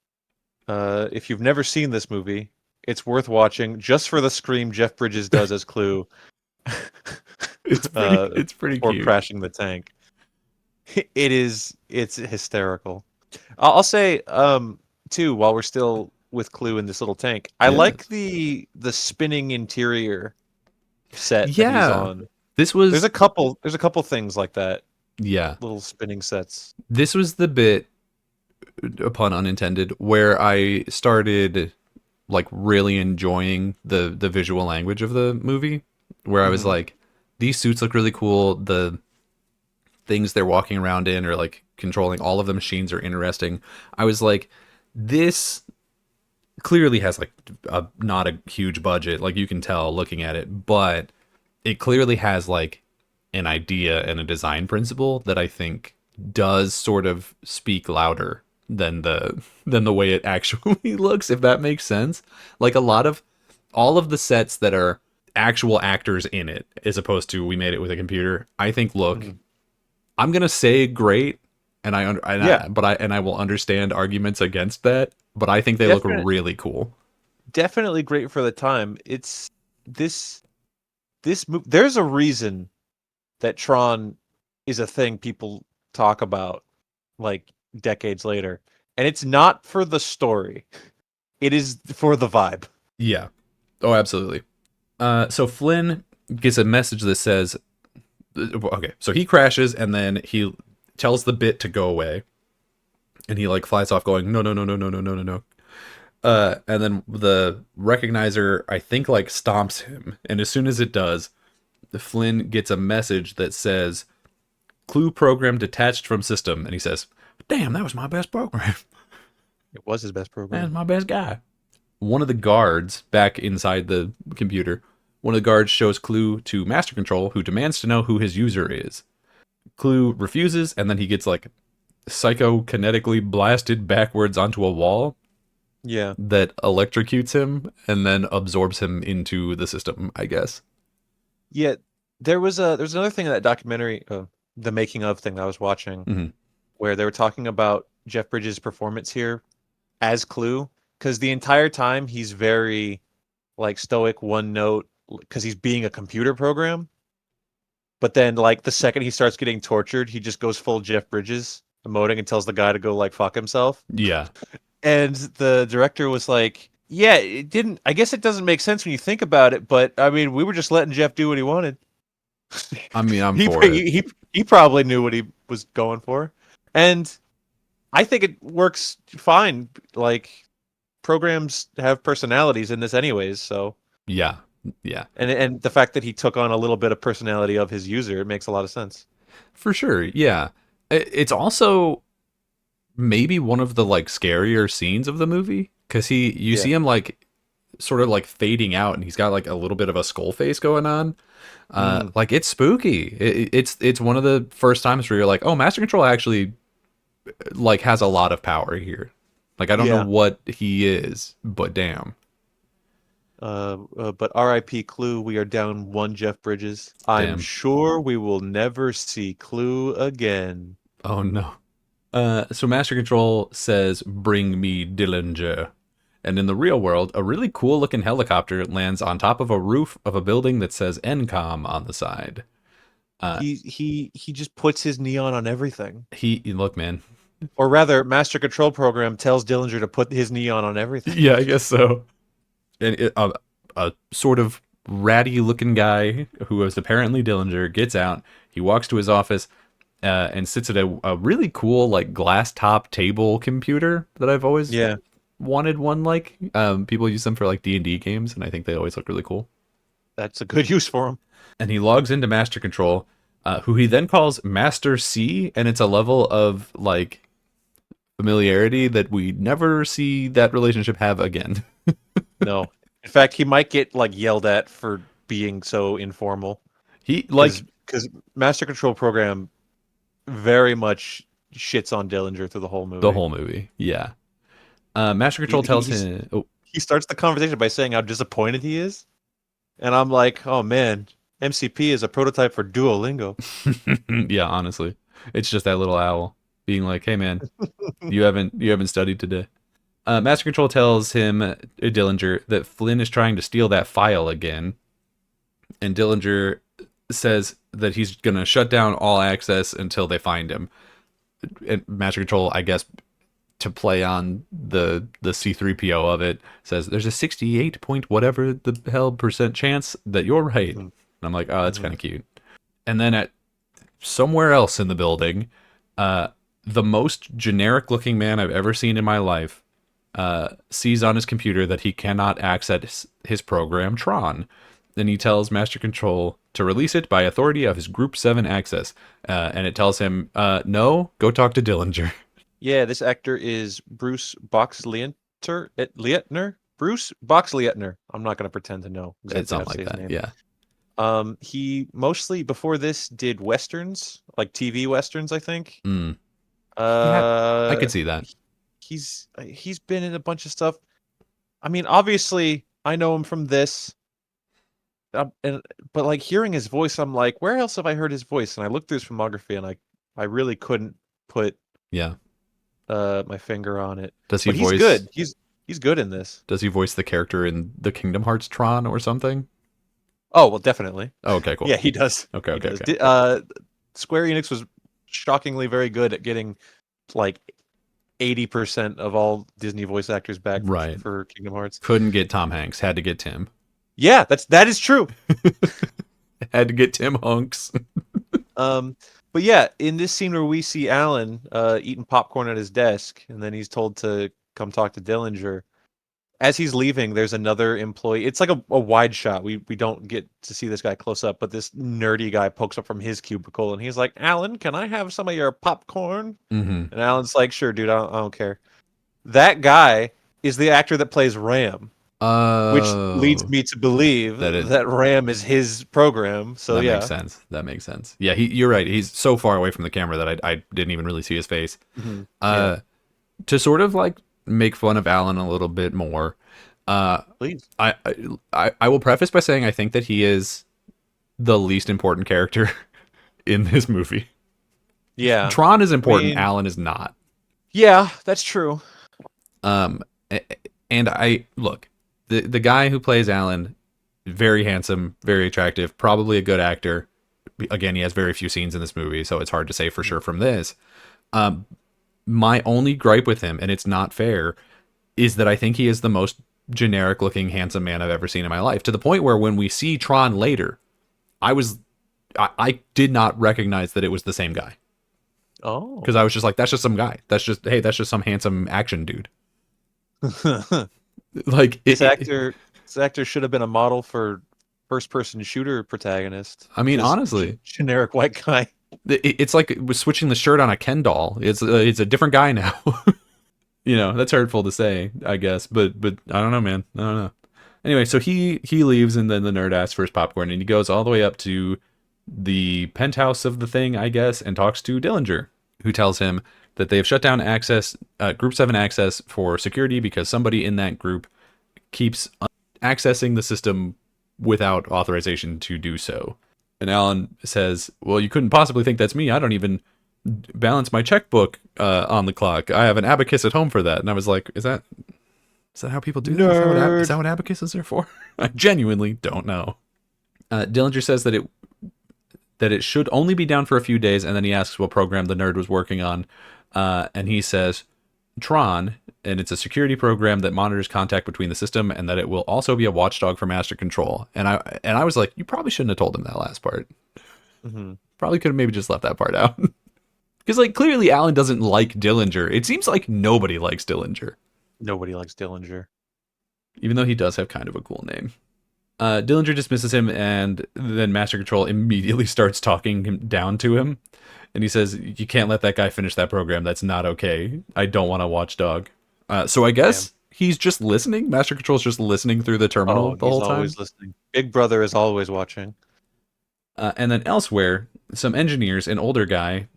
If you've never seen this movie, it's worth watching just for the scream Jeff Bridges does as Clue It's pretty before cute. crashing the tank. It's hysterical. I'll say, too, while we're still with Clue in this little tank, I like Yes. the spinning interior set that he's Yeah. on. This There's was a couple things like that, yeah. little spinning sets. This was the bit, pun unintended, where I started like really enjoying the visual language of the movie, where I was Hmm. like, these suits look really cool. The things they're walking around in or like controlling all of the machines are interesting. I was like, this clearly has like not a huge budget, like you can tell looking at it, but it clearly has like an idea and a design principle that I think does sort of speak louder than the way it actually looks, if that makes sense. Like a lot of all of the sets that are actual actors in it, as opposed to we made it with a computer, I think look, Hmm. I'm gonna say great, and Yeah, I will understand arguments against that, but I think they look definitely. really cool. Definitely great for the time. It's this there's a reason that Tron is a thing people talk about like decades later. And it's not for the story. It is for the vibe. Yeah. Oh, absolutely. So Flynn gets a message that says, okay, so he crashes and then he tells the bit to go away, and he like flies off going no no no no no no no no no. And then the recognizer, I think, like stomps him, and as soon as it does, Flynn gets a message that says Clue program detached from system, and he says, "Damn, that was my best program. It was his best That was program. my best guy." One of the guards back inside the computer, one of the guards shows Clue to Master Control, who demands to know who his user is. Clue refuses, and then he gets like psychokinetically blasted backwards onto a wall Yeah. that electrocutes him and then absorbs him into the system, I guess. Yeah, there's another thing in that documentary, the making of thing that I was watching, Hmm. where they were talking about Jeff Bridges' performance here as Clue, because the entire time he's very like stoic, one note, because he's being a computer program. But then, like the second he starts getting tortured, he just goes full Jeff Bridges, emoting and tells the guy to go like fuck himself. Yeah. And the director was like, "Yeah, it didn't. I guess it doesn't make sense when you think about it, but I mean, we were just letting Jeff do what he wanted. I mean, I'm he for it. he probably knew what he was going for, and I think it works fine. Like programs have personalities in this, anyways. So, Yeah. Yeah. and the fact that he took on a little bit of personality of his user, it makes a lot of sense. For sure. Yeah. It's also maybe one of the like scarier scenes of the movie because you Yeah. see him like sort of like fading out, and he's got like a little bit of a skull face going on. Mm, Like it's spooky. It's one of the first times where you're like, oh, Master Control actually like has a lot of power here. Like I don't know yeah. what he is, but damn, But R.I.P. Clue, we are down one Jeff Bridges. I'm damn. sure we will never see Clue again. Oh no. So Master Control says, "Bring me Dillinger." And in the real world, a really cool looking helicopter lands on top of a roof of a building that says NCOM on the side. Uh, He just puts his neon on everything. he look, man. Or rather, Master Control Program tells Dillinger to put his neon on everything. Yeah, I guess so. And a sort of ratty looking guy who is apparently Dillinger gets out. He walks to his office, and sits at a really cool like glass top table computer that I've always Yeah, wanted one like. People use them for like D&D games, and I think they always look really cool. that's a good use for him. And he logs into Master Control, who he then calls Master C, and it's a level of like familiarity that we never see that relationship have again. No, in fact, he might get like yelled at for being so informal. He like Because Master Control Program very much shits on Dillinger through the whole movie. the whole movie, yeah. Master Control tells him, "Oh, He starts the conversation by saying how disappointed he is, and I'm like, oh man, MCP is a prototype for Duolingo. yeah, honestly, it's just that little owl being like, "Hey, man, you haven't studied today." Master Control tells him, Dillinger, that Flynn is trying to steal that file again, and Dillinger says that he's gonna shut down all access until they find him. And Master Control, I guess, to play on the C3PO of it, says there's a 68 point whatever the hell % chance that you're right. And I'm like, oh, that's kind of cute. And then at somewhere else in the building, the most generic looking man I've ever seen in my life sees on his computer that he cannot access his program Tron. Then he tells Master Control to release it by authority of his Group 7 access. And it tells him, no, go talk to Dillinger. Yeah, this actor is Bruce Boxleitner. Bruce Boxleitner. I'm not going to pretend to know exactly It's something how to say like his that, name. yeah. He mostly before this did westerns, like TV westerns, I think. Mm. Yeah, I could see that. He's been in a bunch of stuff. I mean, obviously, I know him from this. But like hearing his voice, I'm like, where else have I heard his voice? And I looked through his filmography, and I really couldn't put my finger on it. Does he but voice? He's good. He's good in this. Does he voice the character in the Kingdom Hearts Tron or something? Oh well, definitely. Oh, okay, cool. Yeah, he does. Okay. Square Enix was shockingly very good at getting like 80% of all Disney voice actors back for Kingdom Hearts. Couldn't get Tom Hanks. Had to get Tim. Yeah, that is true. Had to get Tim Hanks. But yeah, in this scene where we see Alan eating popcorn at his desk, and then he's told to come talk to Dillinger. As he's leaving, there's another employee. It's like a wide shot. We don't get to see this guy close up, but this nerdy guy pokes up from his cubicle, and he's like, "Alan, can I have some of your popcorn?" Mm-hmm. And Alan's like, "Sure, dude. I don't care." That guy is the actor that plays Ram. Which leads me to believe that Ram is his program. So that makes sense. Yeah, you're right. He's so far away from the camera that I didn't even really see his face. Mm-hmm. To sort of like make fun of Alan a little bit more. Please. I will preface by saying I think that he is the least important character in this movie. Yeah, Tron is important. Alan is not. Yeah, that's true. And I look. The guy who plays Alan, very handsome, very attractive, probably a good actor. Again, he has very few scenes in this movie, so it's hard to say for sure from this. My only gripe with him, and it's not fair, is that I think he is the most generic-looking, handsome man I've ever seen in my life. To the point where when we see Tron later, I did not recognize that it was the same guy. Oh. Because I was just like, that's just some guy. That's just some handsome action dude. Like this actor should have been a model for first-person shooter protagonist. I mean, honestly, generic white guy. It's like it was switching the shirt on a Ken doll. It's a different guy now. You know, that's hurtful to say, I guess, but I don't know, man. I don't know. Anyway, so he leaves, and then the nerd asks for his popcorn, and he goes all the way up to the penthouse of the thing, I guess, and talks to Dillinger, who tells him that they have shut down access, Group 7 access for security because somebody in that group keeps accessing the system without authorization to do so. And Alan says, well, you couldn't possibly think that's me. I don't even balance my checkbook on the clock. I have an abacus at home for that. And I was like, is that how people do that? Is that what abacuses are for? I genuinely don't know. Dillinger says that it should only be down for a few days, and then he asks what program the nerd was working on. And he says Tron, and it's a security program that monitors contact between the system, and that it will also be a watchdog for Master Control. And I was like, you probably shouldn't have told him that last part. Mm-hmm. Probably could have maybe just left that part out. Because like clearly Alan doesn't like Dillinger. It seems like nobody likes Dillinger, Nobody likes Dillinger. even though he does have kind of a cool name. Dillinger dismisses him, and then Master Control immediately starts talking him down to him. And he says, "You can't let that guy finish that program. That's not okay. I don't want to watchdog." So I Damn. guess he's just listening. Master Control's just listening through the terminal Oh, the he's whole time. always listening. Big Brother is always watching. And then elsewhere, some engineers, an older guy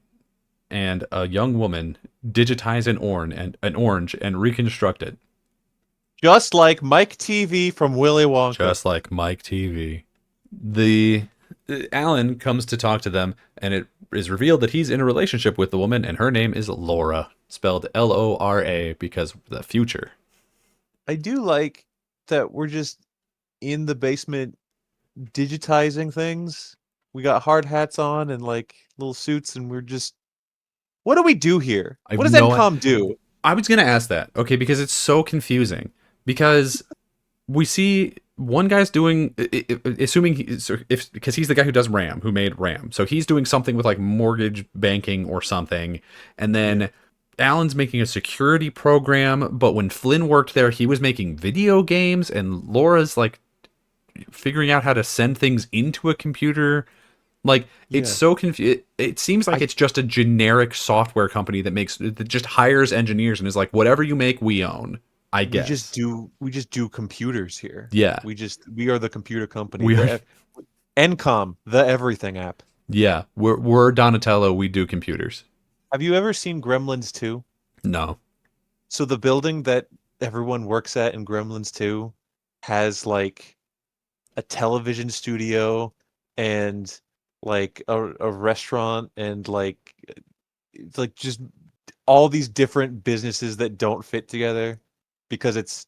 and a young woman, digitize an orange and reconstruct it, Just like Mike TV from Willy Wonka. just like Mike TV. The Alan comes to talk to them, and it is revealed that he's in a relationship with the woman, and her name is Laura, spelled Lora, because the future. I do like that we're just in the basement digitizing things. We got hard hats on and like little suits, and we're just. What do we do here? I What have does no. NCOM do? I was gonna ask that, okay, because it's so confusing. Because we see one guy's doing, assuming if because he's the guy who does RAM, who made RAM, so he's doing something with like mortgage banking or something, and then Alan's making a security program. But when Flynn worked there, he was making video games, and Laura's like figuring out how to send things into a computer. Like it's Yeah. so confused. It seems like I it's just a generic software company that just hires engineers and is like, whatever you make, we own. I guess. we just do computers here. Yeah, We are the computer company. we are. The NCOM, the everything app. Yeah, we're Donatello. We do computers. Have you ever seen Gremlins 2? No. So the building that everyone works at in Gremlins 2 has like a television studio and like a restaurant and like it's like just all these different businesses that don't fit together because it's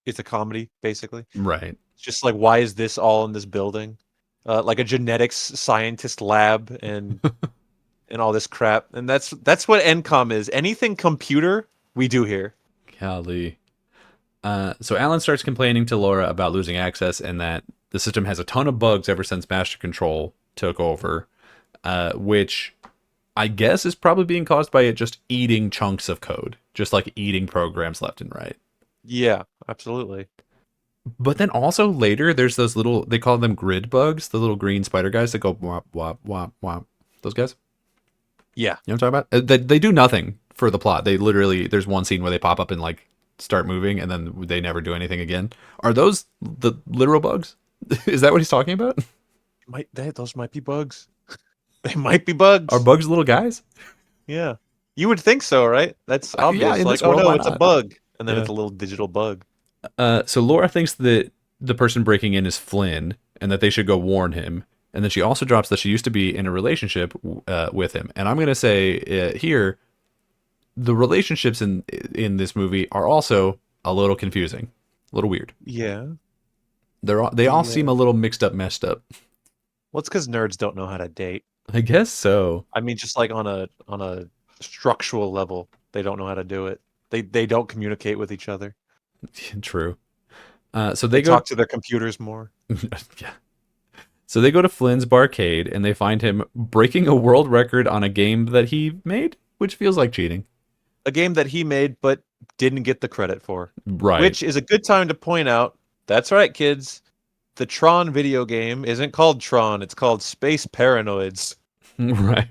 a comedy basically. Right. It's just like why is this all in this building? Like a genetics scientist lab and all this crap. And that's what NCOM is. Anything computer, we do here. Golly. So Alan starts complaining to Laura about losing access and that the system has a ton of bugs ever since Master Control took over, which I guess is probably being caused by it just eating chunks of code, just like eating programs left and right. Yeah, absolutely. But then also later, there's those little, they call them grid bugs, the little green spider guys that go wop, wop, wop, wop. Those guys? Yeah. You know what I'm talking about? They do nothing for the plot. They literally, there's one scene where they pop up and like start moving and then they never do anything again. Are those the literal bugs? Is that what he's talking about? Those might be bugs. They might be bugs. Are bugs little guys? Yeah. You would think so, right? That's Yeah, obvious. in Like, this oh world, no, why it's a not? bug. And then Yeah. it's a little digital bug. So Laura thinks that the person breaking in is Flynn and that they should go warn him. And then she also drops that she used to be in a relationship with him. And I'm going to say here, the relationships in this movie are also a little confusing, a little weird. Yeah. They all seem a little mixed up, messed up. Well, it's because nerds don't know how to date. I guess so. I mean, just like on a structural level, they don't know how to do it. They don't communicate with each other. True. So They they go talk to their computers more. yeah. So they go to Flynn's barcade and they find him breaking a world record on a game that he made, which feels like cheating. A game that he made but didn't get the credit for. Right. Which is a good time to point out, that's right, kids. The Tron video game isn't called Tron, it's called Space Paranoids. Right.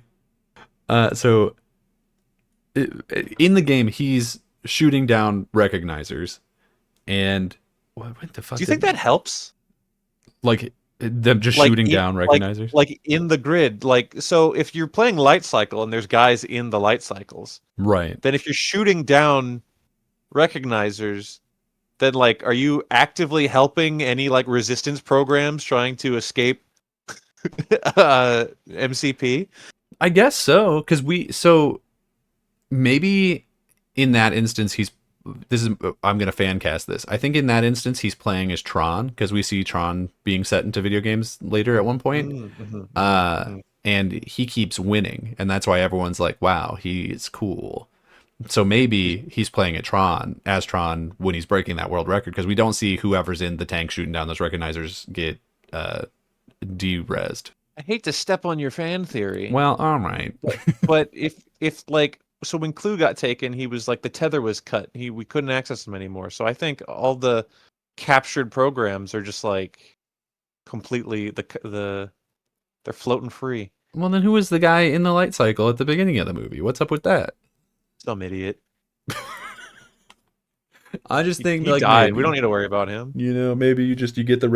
So in the game, he's shooting down recognizers, and what the fuck? Do you think that helps? Like them just Like shooting in- down recognizers? Like in the grid. Like so if you're playing Light Cycle and there's guys in the light cycles, Right. then if you're shooting down recognizers, then like are you actively helping any like resistance programs trying to escape MCP? I guess so, because so maybe in that instance I'm gonna fan cast this. I think in that instance he's playing as Tron because we see Tron being set into video games later at one point. And he keeps winning, and that's why everyone's like, "Wow, he's cool." So maybe he's playing at Tron as Tron when he's breaking that world record because we don't see whoever's in the tank shooting down those recognizers get de-rezzed. I hate to step on your fan theory, Well, all right. but if like so when Clue got taken, he was like the tether was cut. We couldn't access him anymore. So I think all the captured programs are just like completely they're floating free. Well, then who was the guy in the light cycle at the beginning of the movie? What's up with that? Some idiot. I just think He like died. We don't maybe need to worry about him. maybe you get the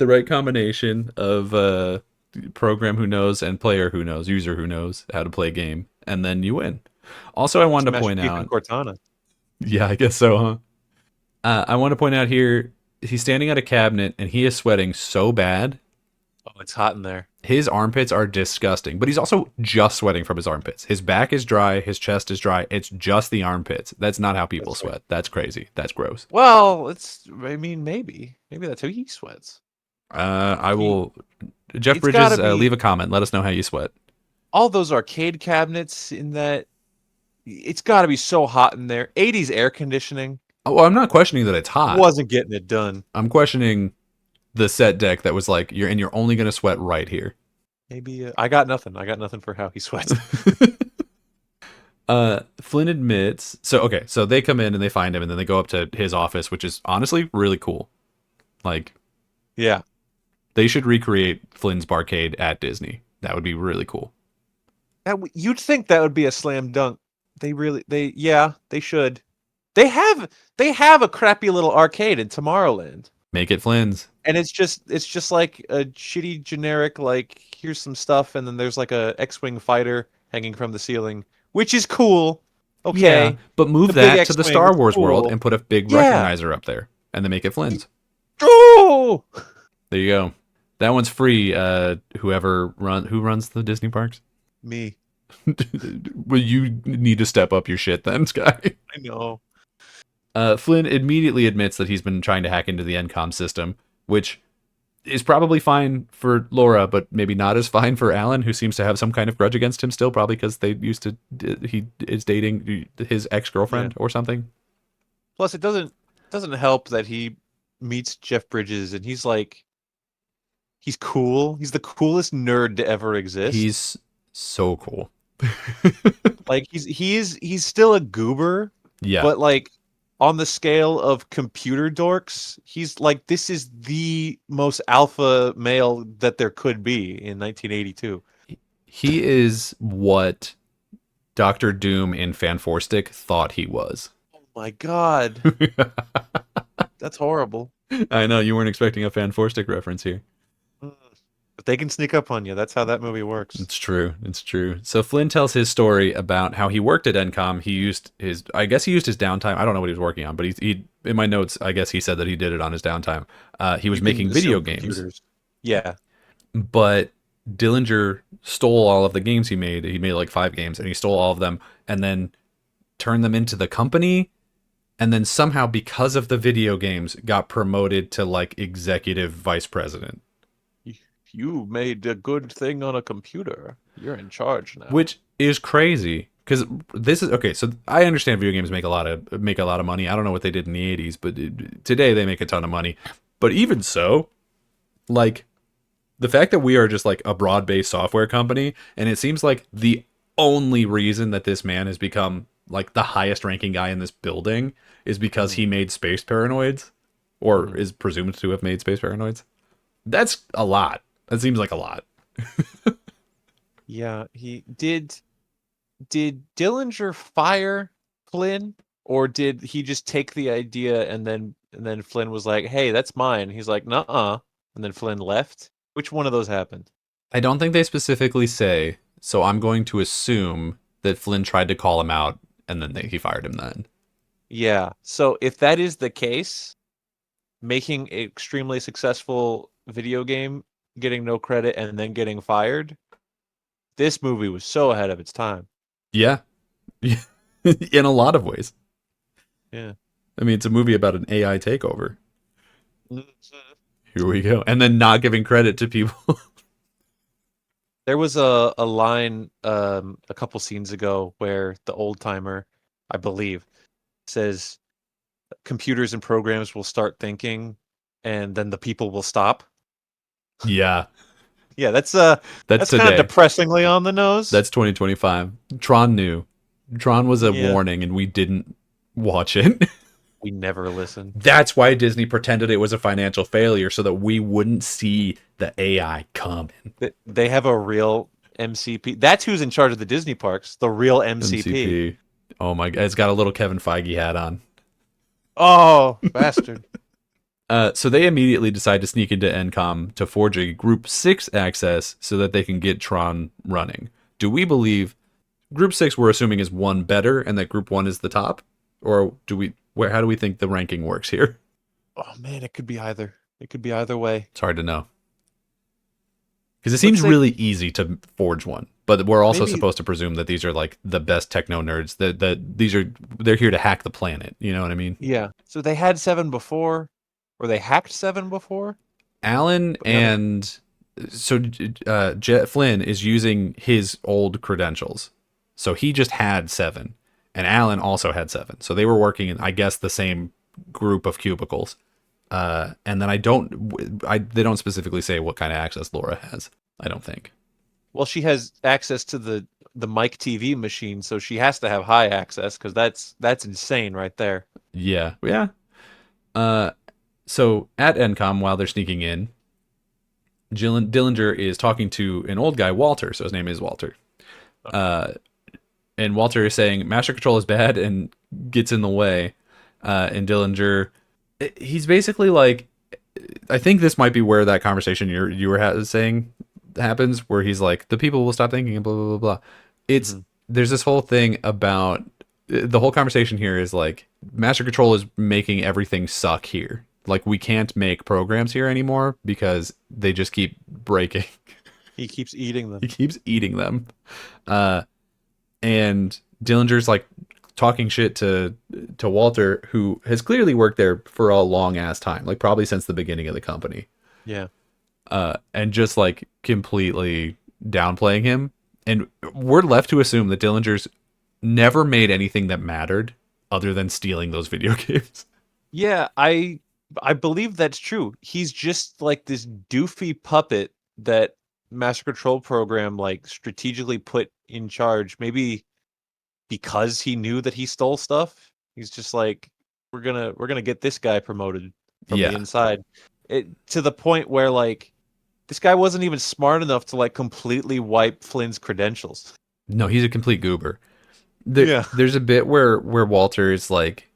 right combination of program who knows and player who knows, user who knows how to play a game, and then you win. Also, I wanted to Smash point Chief and out, Cortana. yeah, I guess so, huh? I want to point out here, he's standing at a cabinet and he is sweating so bad. Oh, it's hot in there. His armpits are disgusting, but he's also just sweating from his armpits. His back is dry, his chest is dry. It's just the armpits. That's not how people That's right. sweat. That's crazy. That's gross. Well, I mean, maybe that's how he sweats. I He, will. Jeff it's got Bridges, to be leave a comment. Let us know how you sweat. all those arcade cabinets in that. It's got to be so hot in there. 80s air conditioning Oh, well, I'm not questioning that it's hot. wasn't getting it done. I'm questioning the set deck that was like you're only gonna sweat right here. Maybe I got nothing. I got nothing for how he sweats. Flynn admits. So okay, so they come in and they find him, and then they go up to his office, which is honestly really cool. Like Yeah, they should recreate Flynn's barcade at Disney. That would be really cool. you'd think that would be a slam dunk. They should. They have a crappy little arcade in Tomorrowland. Make it Flynn's. And it's just like a shitty generic like here's some stuff and then there's like a X-wing fighter hanging from the ceiling, which is cool. Yeah, Okay. but move The big that to the X-wing Star is Wars world cool. and put a big Yeah. recognizer up there, and then make it Flynn's. Oh, There you go. That one's free. Who runs the Disney parks? me. Well, you need to step up your shit then, Sky. I know. Flynn immediately admits that he's been trying to hack into the NCOM system, which is probably fine for Laura, but maybe not as fine for Alan, who seems to have some kind of grudge against him still, probably because he is dating his Yeah. ex-girlfriend or something. Plus, it doesn't help that he meets Jeff Bridges and he's cool. He's the coolest nerd to ever exist. He's so cool. Like he's still a goober, Yeah. but like on the scale of computer dorks, he's like this is the most alpha male that there could be in 1982. He is what Doctor Doom in Fanforstic thought he was. Oh my god, that's horrible. I know you weren't expecting a Fanforstic reference here. Mm. But they can sneak up on you. That's how that movie works. It's true. It's true. So Flynn tells his story about how he worked at NCOM. I guess he used his downtime. I don't know what he was working on, but he in my notes, I guess he said that he did it on his downtime. He was You can making video assume games, computers. Yeah. but Dillinger stole all of the games he made. He made like 5 games, and he stole all of them, and then turned them into the company. And then somehow, because of the video games, got promoted to like executive vice president. You made a good thing on a computer. You're in charge now. Which is crazy because this is okay. So I understand video games make a lot of money. I don't know what they did in the 80s, but today they make a ton of money. But even so, like the fact that we are just like a broad-based software company, and it seems like the only reason that this man has become like the highest ranking guy in this building is because he made Space Paranoids, or is presumed to have made Space Paranoids. That's a lot. That seems like a lot. Yeah, he did. Did Dillinger fire Flynn, or did he just take the idea and then Flynn was like, "Hey, that's mine." He's like, "Nuh-uh," and then Flynn left. Which one of those happened? I don't think they specifically say, so I'm going to assume that Flynn tried to call him out and then he fired him then. Yeah. So if that is the case, making an extremely successful video game, getting no credit, and then getting fired, this movie was so ahead of its time. Yeah. In a lot of ways. Yeah. I mean, it's a movie about an AI takeover. Mhm. Here we go. And then not giving credit to people. There was a line a couple scenes ago where the old timer, I believe, says computers and programs will start thinking and then the people will stop. Yeah. Yeah, that's That's that's kind of today. depressingly on the nose. That's 2025. Tron knew. Tron was a Yeah, warning, and we didn't watch it. we never listen. That's why Disney pretended it was a financial failure so that we wouldn't see the AI coming. They have a real MCP. That's who's in charge of the Disney parks. The real MCP. MCP. Oh my god, it's got a little Kevin Feige hat on. Oh, bastard. So they immediately decide to sneak into NCOM to forge a Group 6 access so that they can get Tron running. Do we believe Group 6 we're assuming is one better and that Group 1 is the top? Or how do we think the ranking works here? Oh man, it could be either. It could be either way. It's hard to know. Because it Let's seems say really easy to forge one, but we're also maybe supposed to presume that these are like the best techno nerds. They're here to hack the planet. You know what I mean? yeah. So they had 7 before, or they hacked 7 before. Alan But now and so Jet Flynn is using his old credentials, so he just had 7, and Alan also had 7. So they were working in, I guess, the same group of cubicles. And then they don't specifically say what kind of access Laura has. I don't think. well, she has access to the Mike TV machine, so she has to have high access because that's insane right there. Yeah, yeah. Uh, so at NCOM, while they're sneaking in, Dillinger is talking to an old guy, Walter. So his name is Walter. And Walter is saying Master Control is bad and gets in the way. And Dillinger, he's basically like, I think this might be where that conversation you were saying happens, where he's like, the people will stop thinking and blah blah blah blah. There's this whole thing about the whole conversation here is like Master Control is making everything suck here. Like we can't make programs here anymore because they just keep breaking. He keeps eating them. He keeps eating them. And Dillinger's like talking shit to Walter, who has clearly worked there for a long ass time, like probably since the beginning of the company. Yeah. And just like completely downplaying him. And we're left to assume that Dillinger's never made anything that mattered other than stealing those video games. Yeah, I believe that's true. He's just like this doofy puppet that Master Control program like strategically put in charge. Maybe because he knew that he stole stuff. He's just like, we're gonna get this guy promoted from the inside. To the point where like this guy wasn't even smart enough to like completely wipe Flynn's credentials. No, he's a complete goober. Yeah. There's a bit where Walter is like,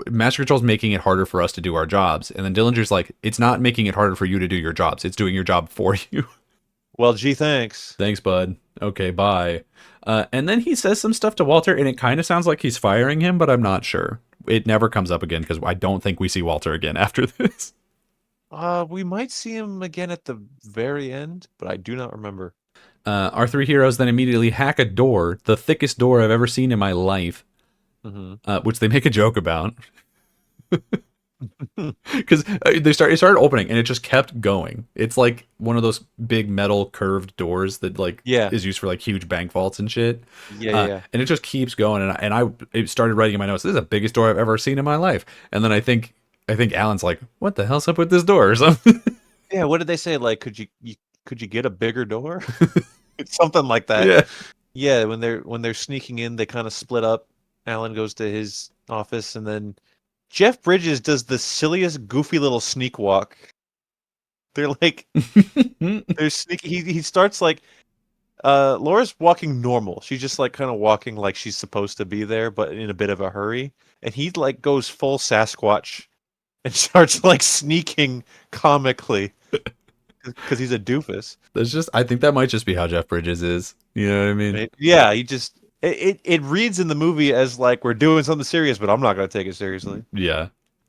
Master Control's making it harder for us to do our jobs. And then Dillinger's like, it's not making it harder for you to do your jobs. It's doing your job for you. Well, gee, thanks. Thanks, bud. Okay, bye. And then he says some stuff to Walter, and it kind of sounds like he's firing him, but I'm not sure. It never comes up again because I don't think we see Walter again after this. We might see him again at the very end, but I do not remember. Our 3 heroes then immediately hack a door, the thickest door I've ever seen in my life, which they make a joke about. Because it started opening and it just kept going. It's like one of those big metal curved doors that like is used for like huge bank vaults and shit. Yeah. And it just keeps going. And I started writing in my notes, this is the biggest door I've ever seen in my life. And then I think Alan's like, what the hell's up with this door or something? Yeah, what did they say? Like, could you get a bigger door? Something like that. Yeah. Yeah, when they're sneaking in, they kind of split up. Alan goes to his office, and then Jeff Bridges does the silliest, goofy little sneak walk. They're like, they're sneaky. He starts like, Laura's walking normal. She's just like kind of walking like she's supposed to be there, but in a bit of a hurry. And he like goes full Sasquatch and starts like sneaking comically because he's a doofus. I think that might just be how Jeff Bridges is. You know what I mean? Yeah, it reads in the movie as like we're doing something serious, but I'm not going to take it seriously. Yeah.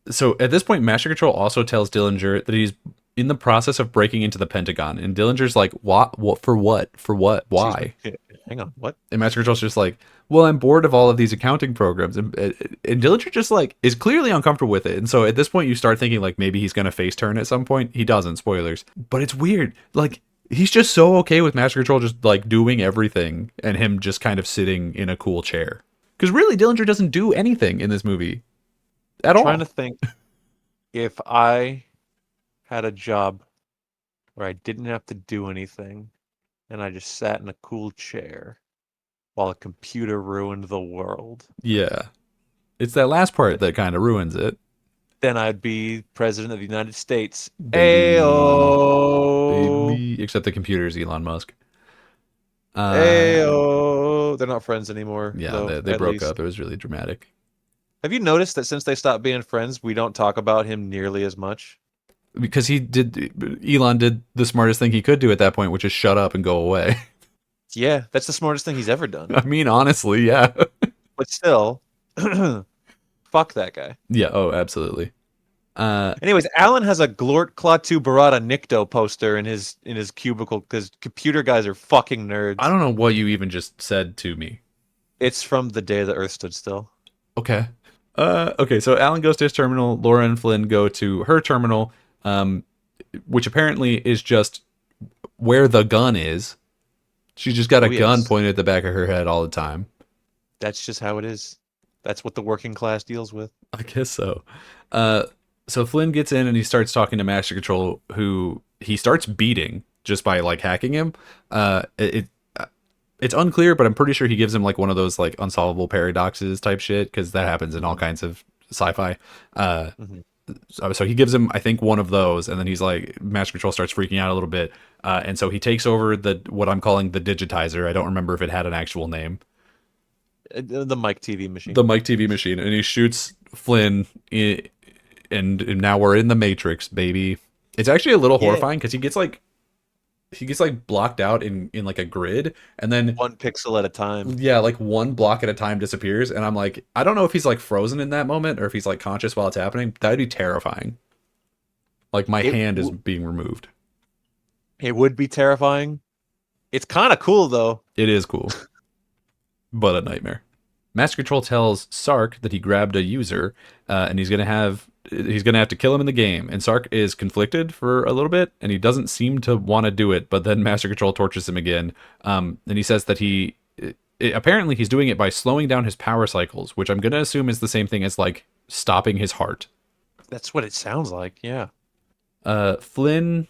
So at this point, Master Control also tells Dillinger that he's in the process of breaking into the Pentagon, and Dillinger's like, "What? What for? What? For what? Why?" Hang on, what? And Master Control's just like, "Well, I'm bored of all of these accounting programs," and Dillinger just like is clearly uncomfortable with it. And so at this point, you start thinking like maybe he's gonna face turn at some point. He doesn't. Spoilers. But it's weird. Like he's just so okay with Master Control just like doing everything, and him just kind of sitting in a cool chair. Because really, Dillinger doesn't do anything in this movie at all. I'm trying to think if I had a job where I didn't have to do anything, and I just sat in a cool chair while a computer ruined the world. Yeah. It's that last part that kind of ruins it. Then I'd be president of the United States. Baby. Ayo, Baby. Except the computer's Elon Musk. Uh, ayo. They're not friends anymore, yeah, though. they At broke up. least. It was really dramatic. Have you noticed that since they stopped being friends, we don't talk about him nearly as much? Because Elon did the smartest thing he could do at that point, which is shut up and go away. Yeah, that's the smartest thing he's ever done. I mean, honestly, yeah. But still, fuck that guy. Yeah, oh, absolutely. Uh, Anyways, Alan has a Glort Klaatu Barada Nikto poster in his cubicle because computer guys are fucking I nerds. don't know what you even just said to me. It's from the day the Earth stood still. Okay. Okay, so Alan goes to his terminal, Laura and Flynn go to her terminal, um, which apparently is just where the gun is. She's just got a Oh gun yes, pointed at the back of her head all the time. that's just how it is. That's what the working class deals with. I guess so. Uh, so Flynn gets in and he starts talking to Master Control, who he starts beating just by like hacking him. It's unclear, but I'm pretty sure he gives him like one of those like unsolvable paradoxes type shit because that happens in all kinds of sci-fi. Uh, Hmm. so he gives him, I think, one of those, and then he's like, Master Control starts freaking out a little bit, and so he takes over the what I'm calling the digitizer. I don't remember if it had an actual name, The Mike TV machine. the Mike TV machine, and he shoots Flynn, and now we're in the Matrix, baby. It's actually a little Yeah, horrifying because he gets like blocked out in like a grid, and then one pixel at a time. yeah, like one block at a time disappears, and I'm like, I don't know if he's like frozen in that moment or if he's like conscious while it's happening. That'd be terrifying. Like my It hand is w- being removed. it would be terrifying. It's kind of cool though. It is cool, but a nightmare. Master Control tells Sark that he grabbed a user, and he's gonna have to kill him in the game. And Sark is conflicted for a little bit, and he doesn't seem to want to do it. But then Master Control tortures him again, and he says that apparently he's doing it by slowing down his power cycles, which I'm gonna assume is the same thing as like stopping his heart. That's what it sounds like. Yeah. Flynn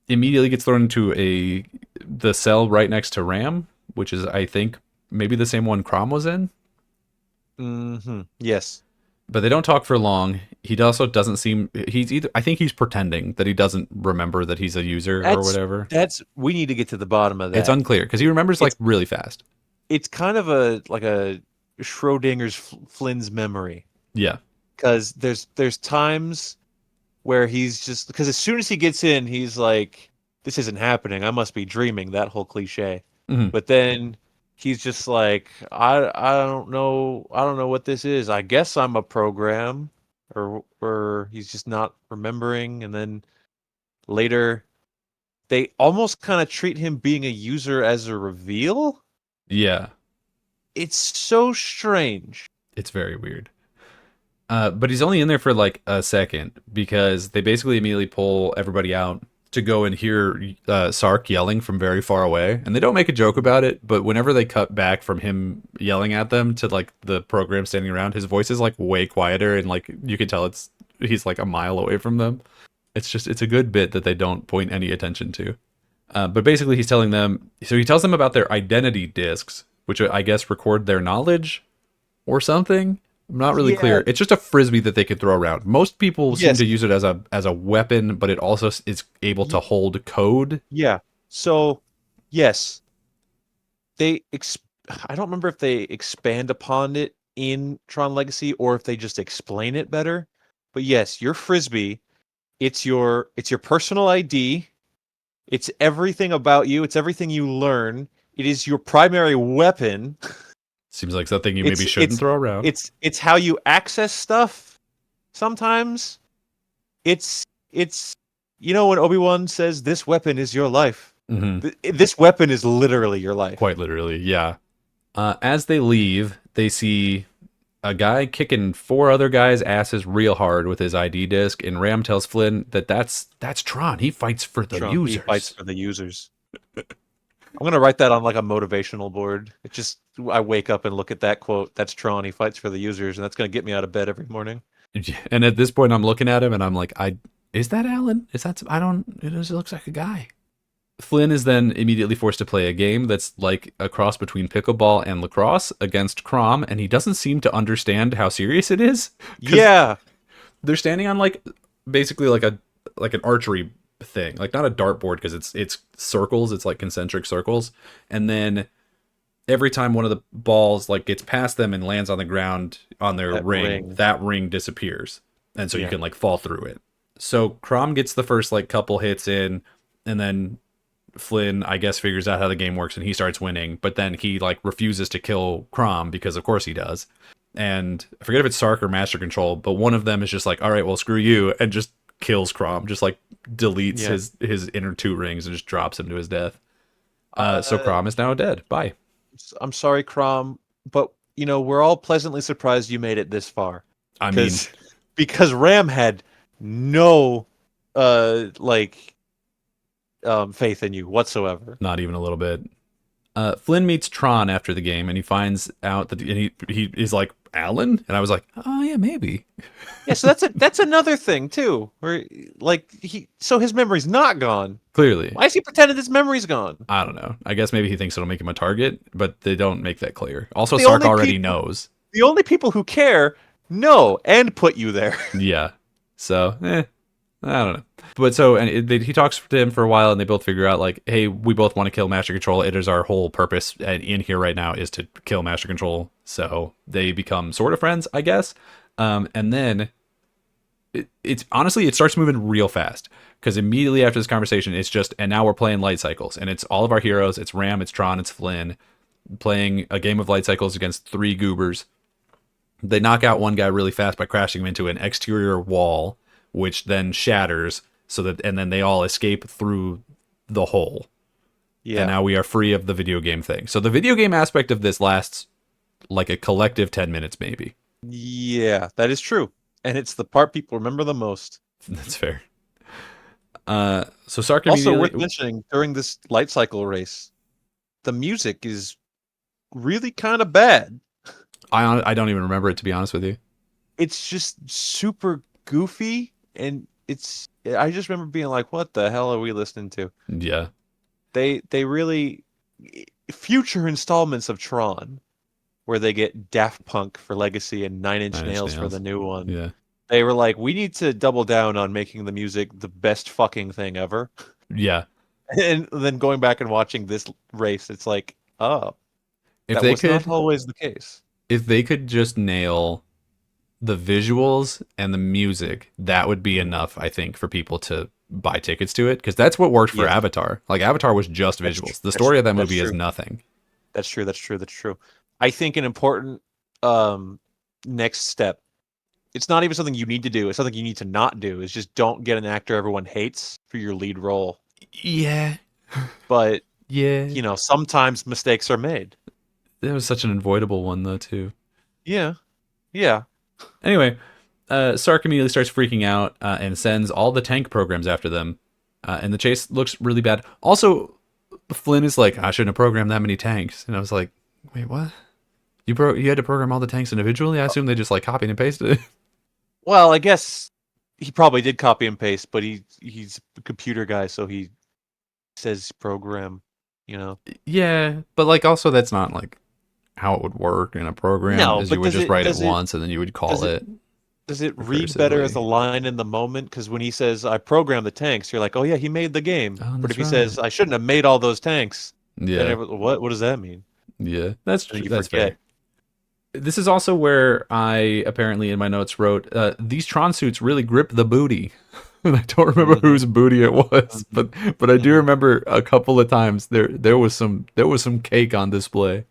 immediately gets thrown into the cell right next to Ram, which is I think maybe the same one Crom was in. Yes. But they don't talk for long. He also doesn't seem he's either I think he's pretending that he doesn't remember that he's a user or That's whatever. that's we need to get to the bottom of It's that. unclear because he remembers like It's really fast. it's kind of a Schrodinger's Flynn's memory Yeah. because there's times where he's just because as soon as he gets in, he's like, "This isn't happening. I must be dreaming." That whole cliche. Hmm. But then he's just like, I don't know what this is. I guess I'm a program, or he's just not remembering. And then later, they almost kind of treat him being a user as a reveal. Yeah. It's so strange. It's very weird. But he's only in there for like a second because they basically immediately pull everybody out to go and hear Sark yelling from very far away. And they don't make a joke about it, but whenever they cut back from him yelling at them to like the program standing around, his voice is like way quieter and like you can tell he's like a mile away from them. It's a good bit that they don't point any attention to. But basically he's telling them, so he tells them about their identity discs, which I guess record their knowledge or something. I'm not really Yeah. clear. It's just a frisbee that they could throw around. Most people seem Yes. to use it as a weapon, but it also is able to y- hold code. Yeah. So, yes, they. I don't remember if they expand upon it in Tron Legacy or if they just explain it better. But yes, your frisbee. It's your personal ID. It's everything about you. It's everything you learn. It is your primary weapon. Seems like something you maybe It's shouldn't it's throw around. it's how you access stuff. Sometimes it's when Obi-Wan says this weapon is your life. Hmm. This weapon is literally your life. Quite literally, yeah. As they leave, they see a guy kicking four other guys' asses real hard with his ID disc, and Ram tells Flynn that that's Tron. He fights for the Tron, he fights users. for the users. I'm gonna write that on like a motivational board. I wake up and look at that quote. That's Tron. He fights for the users, and that's gonna get me out of bed every morning. And at this point, I'm looking at him, and I'm like, Is that Alan? Is that I don't? It just looks like a guy. Flynn is then immediately forced to play a game that's like a cross between pickleball and lacrosse against Crom, and he doesn't seem to understand how serious it is because Yeah. they're standing on like basically like an archery thing, like not a dartboard because it's circles, it's like concentric circles, and then every time one of the balls like gets past them and lands on the ground on their That ring, ring. that ring disappears, and so you Yeah. can like fall through it. So Crom gets the first like couple hits in, and then Flynn, I guess, figures out how the game works and he starts winning, but then he like refuses to kill Crom because of course he does. And I forget if it's Sark or Master Control, but one of them is just like, all right, well, screw you, and just kills Crom, just like deletes Yeah. his inner two rings and just drops him to his death. So Uh, Crom is now dead. Bye. I'm sorry, Crom, but we're all pleasantly surprised you made it this far, I mean, because Ram had no like faith in you whatsoever. not even a little bit. Flynn meets Tron after the game, and he finds out that and he is like Alan, and I was like, oh yeah, maybe. Yeah, so that's another thing too, where like his memory's not gone. Clearly, Why is he pretending his memory's gone? I don't know. I guess maybe he thinks it'll make him a target, but they don't make that clear. Also, The Sark only already people knows. the only people who care know and put you there. Yeah. So, I don't know. But so, and he talks to him for a while, and they both figure out like, hey, we both want to kill Master Control. It is our whole purpose, and in here right now is to kill Master Control. So they become sort of friends, I guess. And then it's honestly it starts moving real fast because immediately after this conversation, it's just and now we're playing light cycles, and it's all of our heroes. It's Ram, it's Tron, it's Flynn playing a game of light cycles against three goobers. They knock out one guy really fast by crashing him into an exterior wall, which then shatters. So that and then they all escape through the hole. And Yeah. now we are free of the video game thing. So the video game aspect of this lasts like a collective 10 minutes, maybe. Yeah, that is true. And it's the part people remember the most. That's fair. So Sark Also worth immediately. mentioning, during this light cycle race, the music is really kind of bad. I don't even remember it, to be honest with you. It's just super goofy, and I just remember being like, what the hell are we listening to? Yeah. They really future installments of Tron, where they get Daft Punk for Legacy and Nine Inch Nine Inch Nails for the Nails. new one. Yeah. They were like, we need to double down on making the music the best fucking thing ever. Yeah. And then going back and watching this race, it's like, oh, If that they was not could always the case. if they could just nail the visuals and the music, that would be enough, I think, for people to buy tickets to it. Because that's what worked for Yes. Avatar. Like Avatar was just That's visuals. tr- The that's story of that that's movie is true. nothing. That's true. That's true. That's true. I think an important next step. It's not even something you need to do. It's something you need to not do. Is just don't get an actor everyone hates for your lead role. Yeah. But Yeah. sometimes mistakes are made. That was such an avoidable one though too. Yeah. Yeah. Anyway, Sark immediately starts freaking out and sends all the tank programs after them. And the chase looks really bad. Also, Flynn is like, I shouldn't have programmed that many tanks. And I was like, wait, what? You had to program all the tanks individually? I assume they just like copied and pasted it. Well, I guess he probably did copy and paste, but he's a computer guy, so he says program. Yeah, but like also that's not like how it would work in a program. No, Is you but would does just it write it does it once and then you would does call it it does it read better as a recursively. line in the moment? Because when he says I programmed the tanks, you're like, oh yeah, he made the game. Oh, But if that's he right. says I shouldn't have made all those tanks, then Yeah, what does that mean? yeah, that's And then true. you That's fair. forget. This is also where I apparently in my notes wrote these Tron suits really grip the booty. And I don't remember Mhm, whose booty it was, mhm, but I do mhm. remember a couple of times there was some cake on display.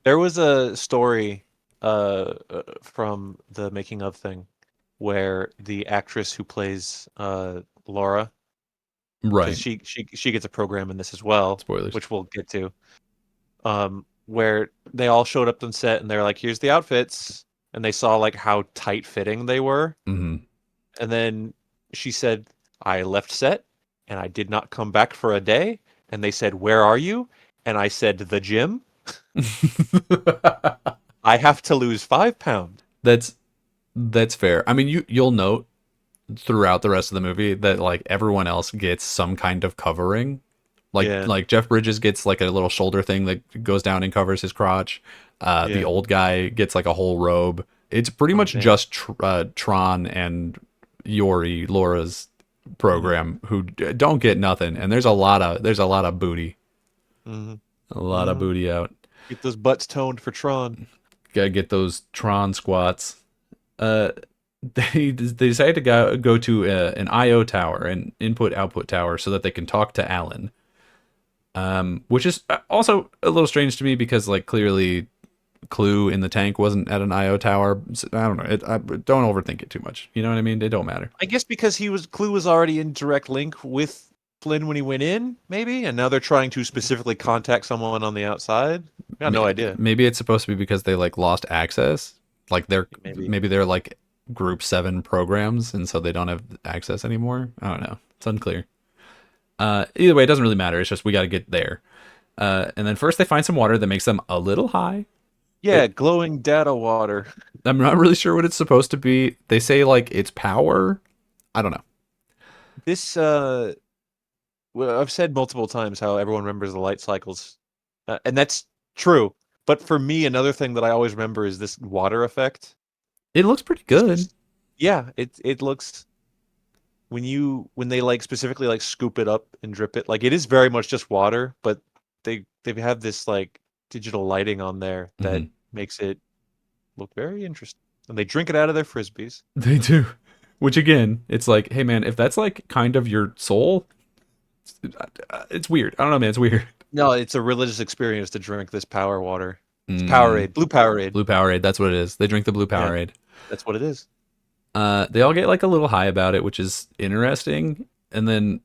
There was a story from the making of thing where the actress who plays Laura, because Right. she gets a program in this as well, Spoilers. which we'll get to. Where they all showed up on set and they're like, "Here's the outfits," and they saw like how tight fitting they were, Hmm. and then she said, "I left set and I did not come back for a day," and they said, "Where are you?" And I said, "The gym. I have to lose 5 pounds." that's that's fair. I mean, you'll note throughout the rest of the movie that like everyone else gets some kind of covering. Yeah, Like Jeff Bridges gets like a little shoulder thing that goes down and covers his crotch. The yeah. old guy gets like a whole robe. It's pretty Oh much damn. just Tron and Yori, Laura's Hmm. program, who don't get nothing. And there's a lot of booty, Hmm. a lot of Hmm. booty out. Get those butts toned for Tron. Gotta get those Tron squats. Uh, they decided to go to an I/O tower, an input output tower, so that they can talk to Alan. Which is also a little strange to me because like clearly Clue in the tank wasn't at an I/O tower. So, I don't know. Don't overthink it too much. You know what I mean? It don't matter. I guess because Clue was already in direct link with Flynn when he went in, maybe, and now they're trying to specifically contact someone on the outside. I got no idea. Maybe it's supposed to be because they like lost access. Like they're Maybe. maybe they're like group 7 programs and so they don't have access anymore. I don't know. It's unclear. Either way, it doesn't really matter. It's just we got to get there. And then first they find some water that makes them a little high. Yeah, It, glowing data water. I'm not really sure what it's supposed to be. They say like it's power. I don't know. This well, I've said multiple times how everyone remembers the light cycles, and that's true. But for me, another thing that I always remember is this water effect. It looks pretty It's good. just, yeah, it looks when they like specifically like scoop it up and drip it, like it is very much just water, but they have this like digital lighting on there that Mhm. makes it look very interesting. And they drink it out of their frisbees. They do. Which again, it's like, hey man, if that's like kind of your soul, it's weird. I don't know, man. It's weird. No, it's a religious experience to drink this power water. It's Mm, Powerade, blue Powerade. blue Powerade. That's what it is. They drink the blue Yeah, Powerade. that's what it is. They all get like a little high about it, which is interesting. And then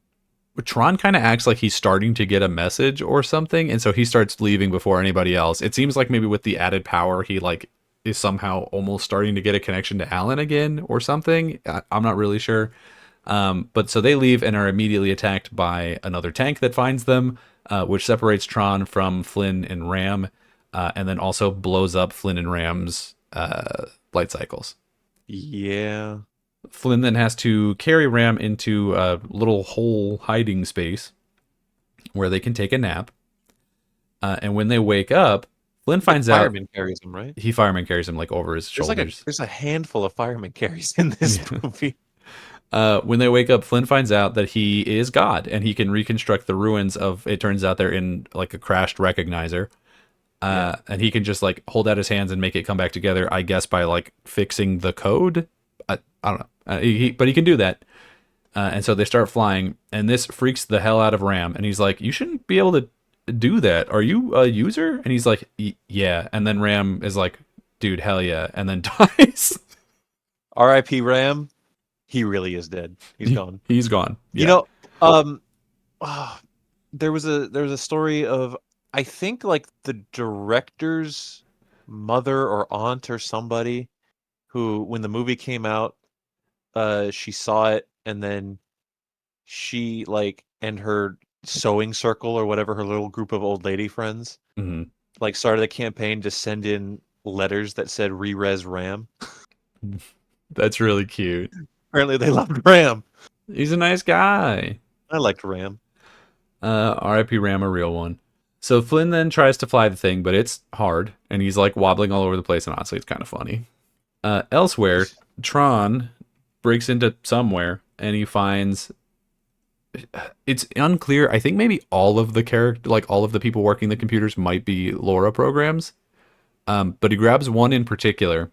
Tron kind of acts like he's starting to get a message or something, and so he starts leaving before anybody else. It seems like maybe with the added power, he like is somehow almost starting to get a connection to Alan again or something. I'm not really sure. But so they leave and are immediately attacked by another tank that finds them, which separates Tron from Flynn and Ram, and then also blows up Flynn and Ram's light cycles. Yeah. Flynn then has to carry Ram into a little hole hiding space where they can take a nap. And when they wake up, Flynn Like finds out fireman carries him, right? he fireman carries him like over his shoulders. There's a handful of fireman carries in this Yeah. movie. When they wake up, Flynn finds out that he is God and he can reconstruct the ruins of. It turns out they're in like a crashed recognizer, Yeah. and he can just like hold out his hands and make it come back together. I guess by like fixing the code. I don't know, but he can do that. And so they start flying, and this freaks the hell out of Ram. And he's like, "You shouldn't be able to do that. Are you a user?" And he's like, "Yeah." And then Ram is like, "Dude, hell yeah!" And then dies. R.I.P. Ram. He really is dead. He's gone. He's gone. You Yeah. know, ah, there was a story of, I think like the director's mother or aunt or somebody who, when the movie came out, she saw it, and then she like, and her sewing circle or whatever, her little group of old lady friends, Hmm. like started a campaign to send in letters that said "Re-res Ram." That's really cute. Apparently, they loved Ram. He's a nice guy. I liked Ram. R.I.P. Ram, a real one. So Flynn then tries to fly the thing, but it's hard, and he's like wobbling all over the place, and honestly, it's kind of funny. Elsewhere, Tron breaks into somewhere, and he finds. It's unclear. I think maybe all of the character, like all of the people working the computers, might be Laura programs. But he grabs one in particular,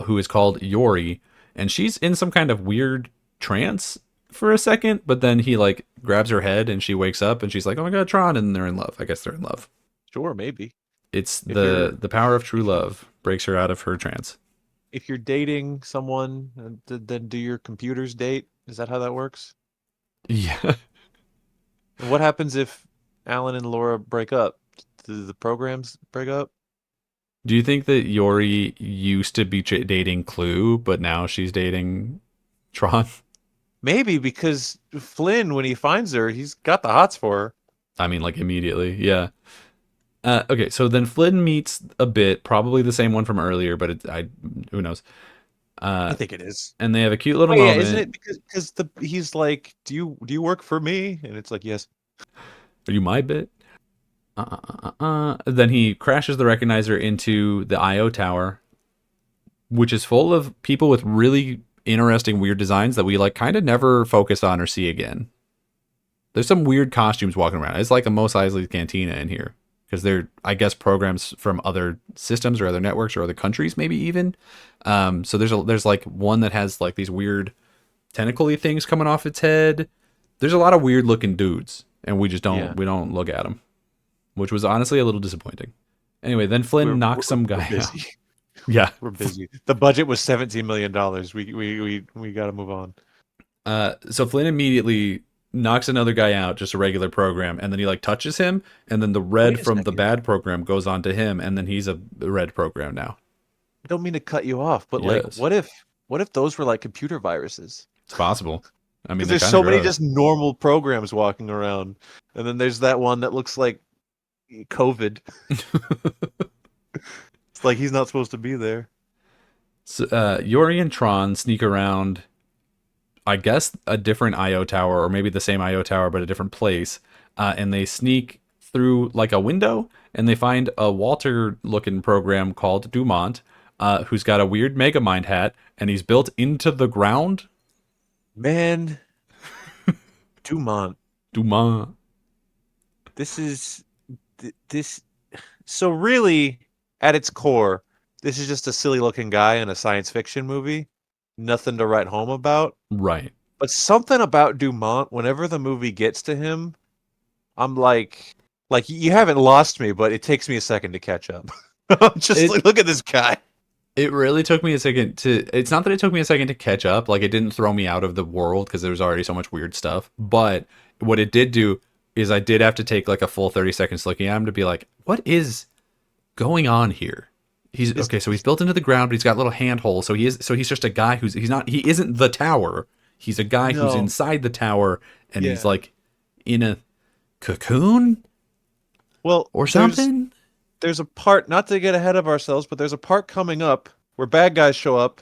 who is called Yori, and she's in some kind of weird trance for a second. But then he like grabs her head, and she wakes up, and she's like, "Oh my god, Tron!" And they're in love. I guess they're in love. Sure, maybe. It's If you're the power of true if you love breaks her out of her trance. if you're dating someone, then do your computers date? Is that how that works? Yeah. And what happens if Alan and Laura break up? Do the programs break up? Do you think that Yori used to be dating Clue, but now she's dating Tron? Maybe, because Flynn, when he finds her, he's got the hots for her. I mean, like immediately. Yeah. Okay, so then Flynn meets a bit, probably the same one from earlier, but who knows? I Uh, think it is. and they have a cute little Oh yeah, isn't moment. it? Because the he's like, do you work for me? And it's like, yes. Are you my bit? Then he crashes the recognizer into the IO tower, which is full of people with really interesting, weird designs that we like kind of never focus on or see again. There's some weird costumes walking around. It's like a Mos Eisley's Cantina in here because they're, I guess, programs from other systems or other networks or other countries, maybe even. So there's like one that has like these weird tentacle-y things coming off its head. There's a lot of weird looking dudes, and Yeah, we don't look at them, which was honestly a little disappointing. Anyway, then Flynn we're knocks we're, some we're guy out. busy. Yeah. We're busy. The budget was $17 million. We got to move on. So Flynn immediately knocks another guy out, just a regular program, and then he like touches him, and then the red Wait a from the second. bad program goes on to him, and then he's a red program now. I don't mean to cut you off, but like, Yes, what if those were like computer viruses? it's possible. I mean, Because they there's kind of so many gross. just normal programs walking around, and then there's that one that looks like COVID. It's like he's not supposed to be there. So, Yori and Tron sneak around, I guess, a different IO tower, or maybe the same IO tower, but a different place. And they sneak through like a window, and they find a Walter-looking program called Dumont, who's got a weird Megamind hat, and he's built into the ground. Man, Dumont. Dumont. This is this. So really, at its core, this is just a silly looking guy in a science fiction movie. Nothing to write home about. Right. But something about Dumont, whenever the movie gets to him, I'm like you haven't lost me, but it takes me a second to catch up. I'm just It like, look at this guy. it really took me a second to. It's not that it took me a second to catch up. Like it didn't throw me out of the world because there was already so much weird stuff. But what it did do is I did have to take like a full 30 seconds looking at him to be like, what is going on here? He's This, okay. So he's built into the ground, but he's got little handholds. So he's just a guy he isn't the tower. He's a guy who's no, inside the tower, and he's yeah. like in a cocoon Well, or there's something. there's a part, not to get ahead of ourselves, but there's a part coming up where bad guys show up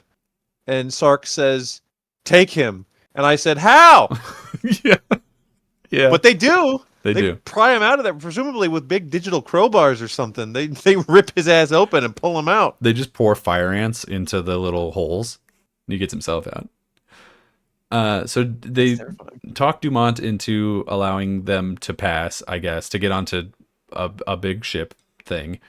and Sark says, "Take him." And I said, "How?" Yeah, yeah, But they do. they They do. pry him out of there, presumably with big digital crowbars or something. They rip his ass open and pull him out. They just pour fire ants into the little holes, and he gets himself out. So That's they terrifying. talk Dumont into allowing them to pass, I guess, to get onto a big ship thing.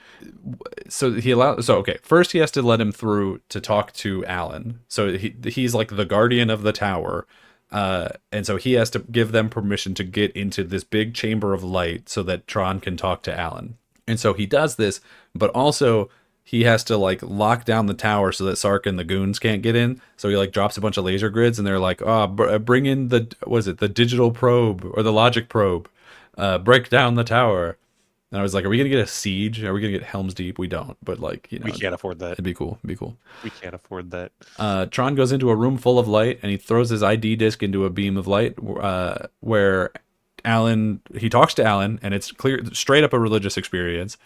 So okay, first he has to let him through to talk to Alan. So he's like the guardian of the tower. And so he has to give them permission to get into this big chamber of light so that Tron can talk to Alan. And so he does this, but also he has to like lock down the tower so that Sark and the goons can't get in. So he like drops a bunch of laser grids, and they're like, "Oh, bring in the what is it, the digital probe or the logic probe? Break down the tower." And I was like, "Are we gonna get a siege? Are we gonna get Helm's Deep? We don't, but like We can't afford that. it'd be cool. It'd be cool." We can't afford that. Tron goes into a room full of light, and he throws his ID disc into a beam of light, where Alan he talks to Alan, and it's clear straight up a religious experience.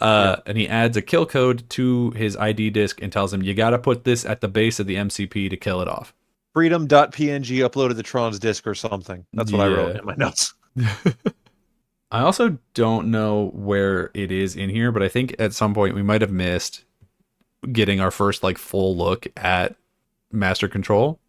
Yeah. And he adds a kill code to his ID disc and tells him, "You got to put this at the base of the MCP to kill it off." Freedom.png uploaded to Tron's disk or something. That's what I wrote Yeah. in my notes. I also don't know where it is in here, but I think at some point we might have missed getting our first like full look at Master Control.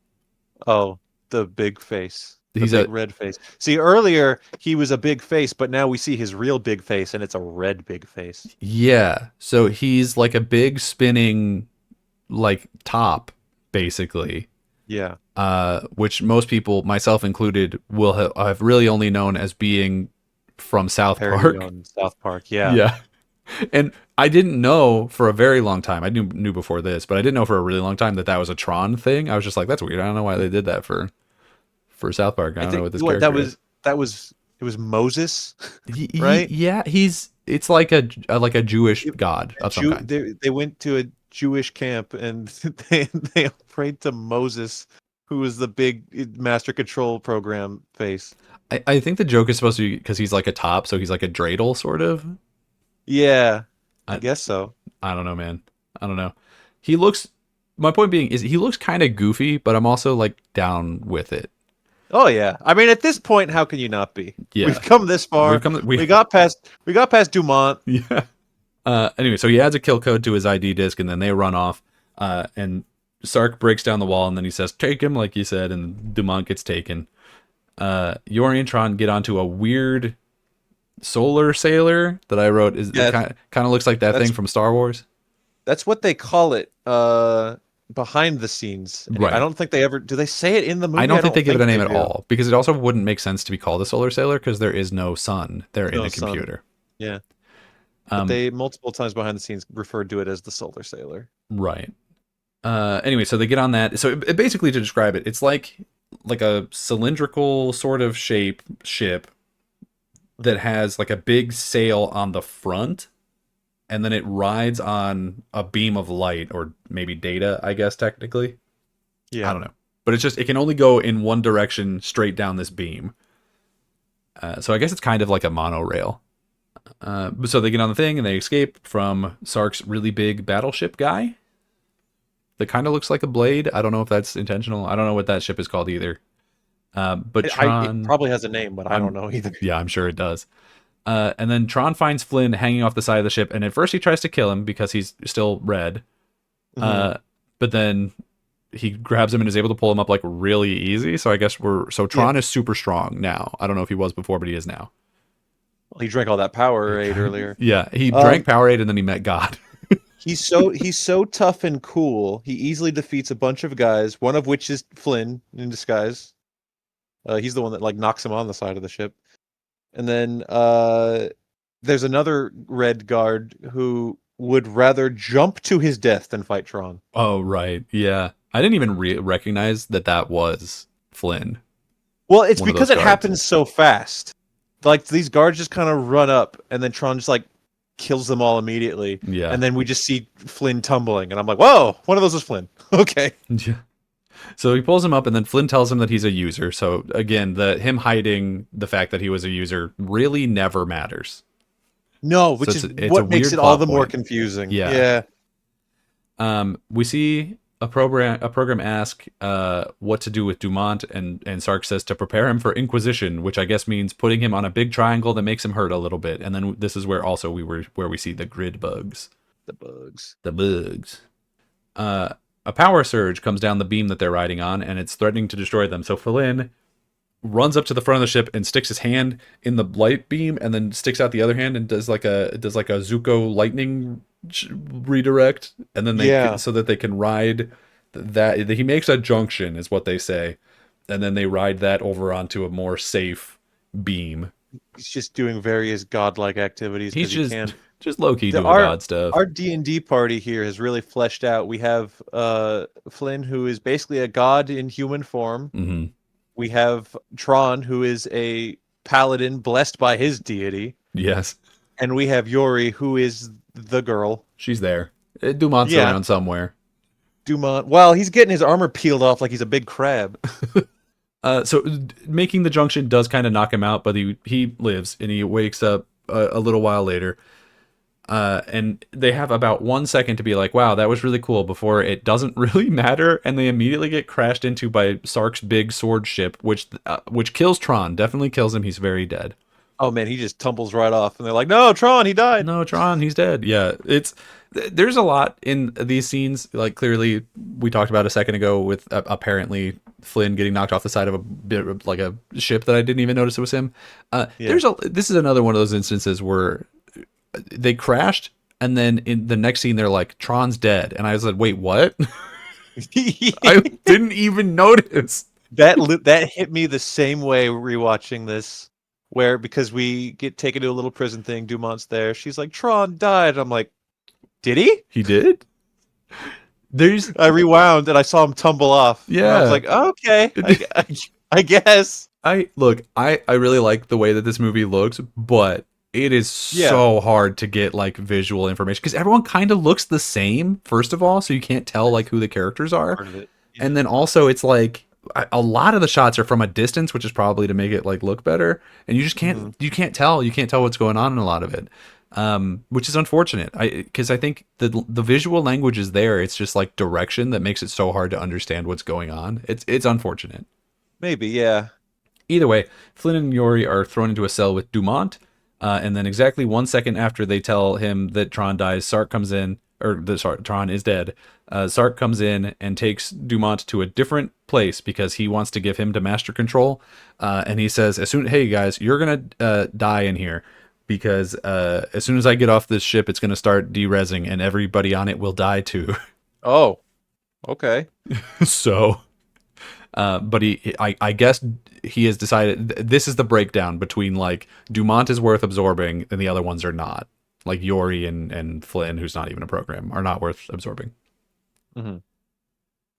Oh, the big face. The He's big a red face. See, earlier he was a big face, but now we see his real big face, and it's a red big face. Yeah. So he's like a big spinning like top, basically. Yeah. Which most people, myself included, will have really only known as being from South Parody Park. on South Park. Yeah. Yeah. And I didn't know for a very long time. I knew before this, but I didn't know for a really long time that that was a Tron thing. I was just like, that's weird. I don't know why they did that for South Park. I I don't know think what this what character is. that was it was Moses, right? Yeah, it's like a Jewish god of some kind. They went to a Jewish camp and they prayed to Moses, who was the big master control program face. I think the joke is supposed to be because he's like a top, so he's like a dreidel sort of. Yeah, I I guess so. I don't know, man. I don't know. He looks my point being is he looks kind of goofy, but I'm also like down with it. Oh yeah. I mean, at this point, how can you not be? Yeah. We've come this far. We got past Dumont. Yeah. Anyway, so he adds a kill code to his ID disk, and then they run off. And Sark breaks down the wall, and then he says, "Take him," like you said, and Dumont gets taken. Yori and Tron get onto a weird solar sailor that I wrote. Kind of looks like that thing from Star Wars. That's what they call it behind the scenes. Right. I don't think they ever... Do they say it in the movie? I don't think they give it a name at all, because it also wouldn't make sense to be called a solar sailor, because there is no sun. They're in a computer. Yeah. But they multiple times behind the scenes referred to it as the solar sailor. Right. Anyway, so they get on that. So basically, to describe it, it's like a cylindrical sort of shape ship that has like a big sail on the front, and then it rides on a beam of light, or maybe data, I guess, technically. Yeah. I don't know. But it's just, it can only go in one direction straight down this beam. So I guess it's kind of like a monorail. So they get on the thing and they escape from Sark's really big battleship guy that kind of looks like a blade. I don't know if that's intentional. I don't know what that ship is called either. But Tron... It probably has a name, but I don't know either. Yeah, I'm sure it does. And then Tron finds Flynn hanging off the side of the ship, and at first he tries to kill him because he's still red. But then he grabs him and is able to pull him up like really easy. So I guess Tron is super strong now. I don't know if he was before, but he is now. Well, he drank all that Powerade earlier. Yeah, he drank Powerade and then he met God. He's so tough and cool. He easily defeats a bunch of guys, one of which is Flynn in disguise. He's the one that like knocks him on the side of the ship. And then there's another red guard who would rather jump to his death than fight Tron. Oh, right. Yeah. I didn't even recognize that was Flynn. Well, it's because it happens so fast. Like, these guards just kind of run up, and then Tron just, like, kills them all immediately. Yeah. And then we just see Flynn tumbling, and I'm like, whoa, one of those is Flynn. Okay. Yeah. So he pulls him up, and then Flynn tells him that he's a user. So, again, him hiding the fact that he was a user really never matters. No, which is what makes it all the more confusing. Yeah. We see a program ask what to do with Dumont, and Sark says to prepare him for Inquisition, which I guess means putting him on a big triangle that makes him hurt a little bit. And then this is where also where we see the grid bugs. The bugs. A power surge comes down the beam that they're riding on, and it's threatening to destroy them. So Flynn runs up to the front of the ship and sticks his hand in the light beam, and then sticks out the other hand and does like a Zuko lightning redirect, and then so that they can ride that. He makes a junction, is what they say, and then they ride that over onto a more safe beam. He's just doing various godlike activities. He's just low-key doing god stuff. Our D&D party here has really fleshed out. We have Flynn, who is basically a god in human form. Mm-hmm. We have Tron, who is a paladin blessed by his deity. Yes. And we have Yori, who is the girl. She's there. Dumont's around somewhere. Dumont. Well, he's getting his armor peeled off like he's a big crab. So making the junction does kind of knock him out, but he lives, and he wakes up a little while later. And they have about 1 second to be like, wow, that was really cool, before it doesn't really matter, and they immediately get crashed into by Sark's big sword ship, which kills Tron. Definitely kills him. He's very dead. Oh man, he just tumbles right off, and they're like, no, Tron, he died. No, Tron, he's dead. Yeah, there's a lot in these scenes. Like, clearly, we talked about a second ago with apparently Flynn getting knocked off the side of a ship that I didn't even notice it was him. This is another one of those instances where they crashed, and then in the next scene they're like, Tron's dead, and I was like, wait, what? I didn't even notice. That hit me the same way rewatching this, where because we get taken to a little prison thing, Dumont's there, she's like, Tron died. I'm like, did he? He did? I rewound and I saw him tumble off. Yeah. I was like, oh, okay, I guess. I really like the way that this movie looks, but it is so hard to get like visual information because everyone kind of looks the same, first of all, so you can't tell like who the characters are. Yeah. And then also it's like a lot of the shots are from a distance, which is probably to make it like look better, and you just can't you can't tell what's going on in a lot of it. which is unfortunate. Because I think the visual language is there. It's just like direction that makes it so hard to understand what's going on. It's unfortunate. Maybe, yeah. Either way, Flynn and Yori are thrown into a cell with Dumont, and then exactly 1 second after they tell him that Tron dies, Sark comes in, Tron is dead. Sark comes in and takes Dumont to a different place because he wants to give him to Master Control, and he says, hey guys, you're gonna die in here because as soon as I get off this ship, it's gonna start derezzing, and everybody on it will die too." Oh, okay. So. But I guess he has decided this is the breakdown between like Dumont is worth absorbing and the other ones are not. Like Yori and Flynn, who's not even a program, are not worth absorbing. Mm-hmm.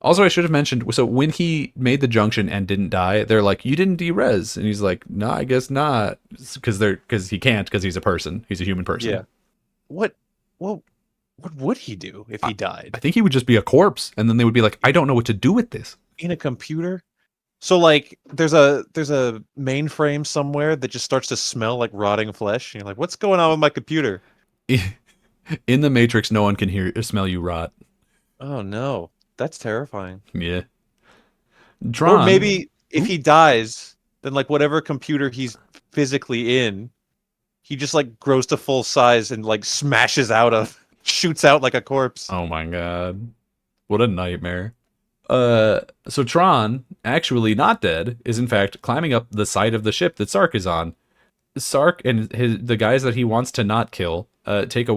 Also, I should have mentioned, so when he made the junction and didn't die, they're like, "You didn't derez," and he's like, "No, I guess not," because he can't, because he's a person, he's a human person. Yeah. What? Well, what would he do if he died? I think he would just be a corpse, and then they would be like, "I don't know what to do with this." In a computer? So like there's a mainframe somewhere that just starts to smell like rotting flesh. And you're like, what's going on with my computer? In the Matrix, no one can smell you rot. Oh no. That's terrifying. Yeah. Or Tron. maybe if he dies, then like whatever computer he's physically in, he just like grows to full size and like smashes out of shoots out like a corpse. Oh my god. What a nightmare. So Tron, actually not dead, is in fact climbing up the side of the ship that Sark is on. Sark and the guys that he wants to not kill take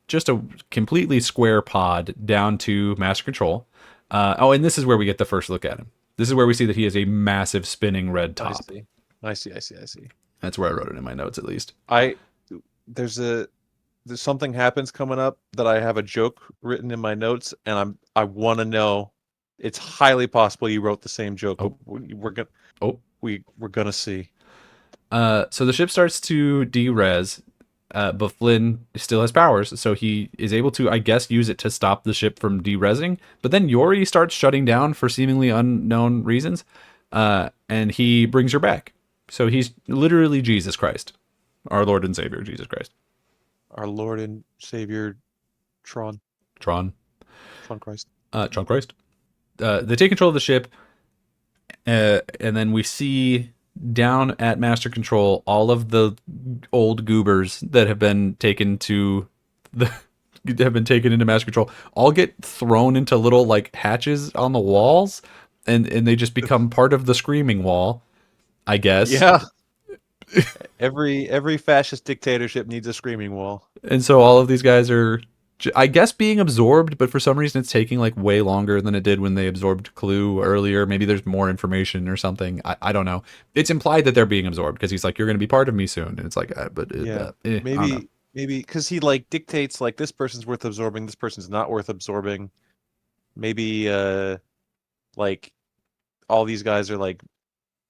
just a completely square pod down to Master Control. And this is where we get the first look at him. This is where we see that he has a massive spinning red top. I see. That's where I wrote it in my notes, at least. There's something happens coming up that I have a joke written in my notes, and I want to know. It's highly possible you wrote the same joke. Oh. We're gonna see. So the ship starts to derez, but Flynn still has powers, so he is able to, I guess, use it to stop the ship from derezzing. But then Yori starts shutting down for seemingly unknown reasons, and he brings her back. So he's literally Jesus Christ, our Lord and Savior, Jesus Christ. Our Lord and Savior, Tron Christ. Tron Christ. They take control of the ship, and then we see down at Master Control all of the old goobers that have been taken to into Master Control all get thrown into little like hatches on the walls, and they just become part of the screaming wall, I guess. Yeah. Every fascist dictatorship needs a screaming wall. And so all of these guys are, I guess, being absorbed, but for some reason it's taking like way longer than it did when they absorbed Clue earlier. Maybe there's more information or something. I don't know. It's implied that they're being absorbed because he's like, "You're going to be part of me soon," and it's like, maybe because he like dictates like this person's worth absorbing, this person's not worth absorbing. Maybe like all these guys are like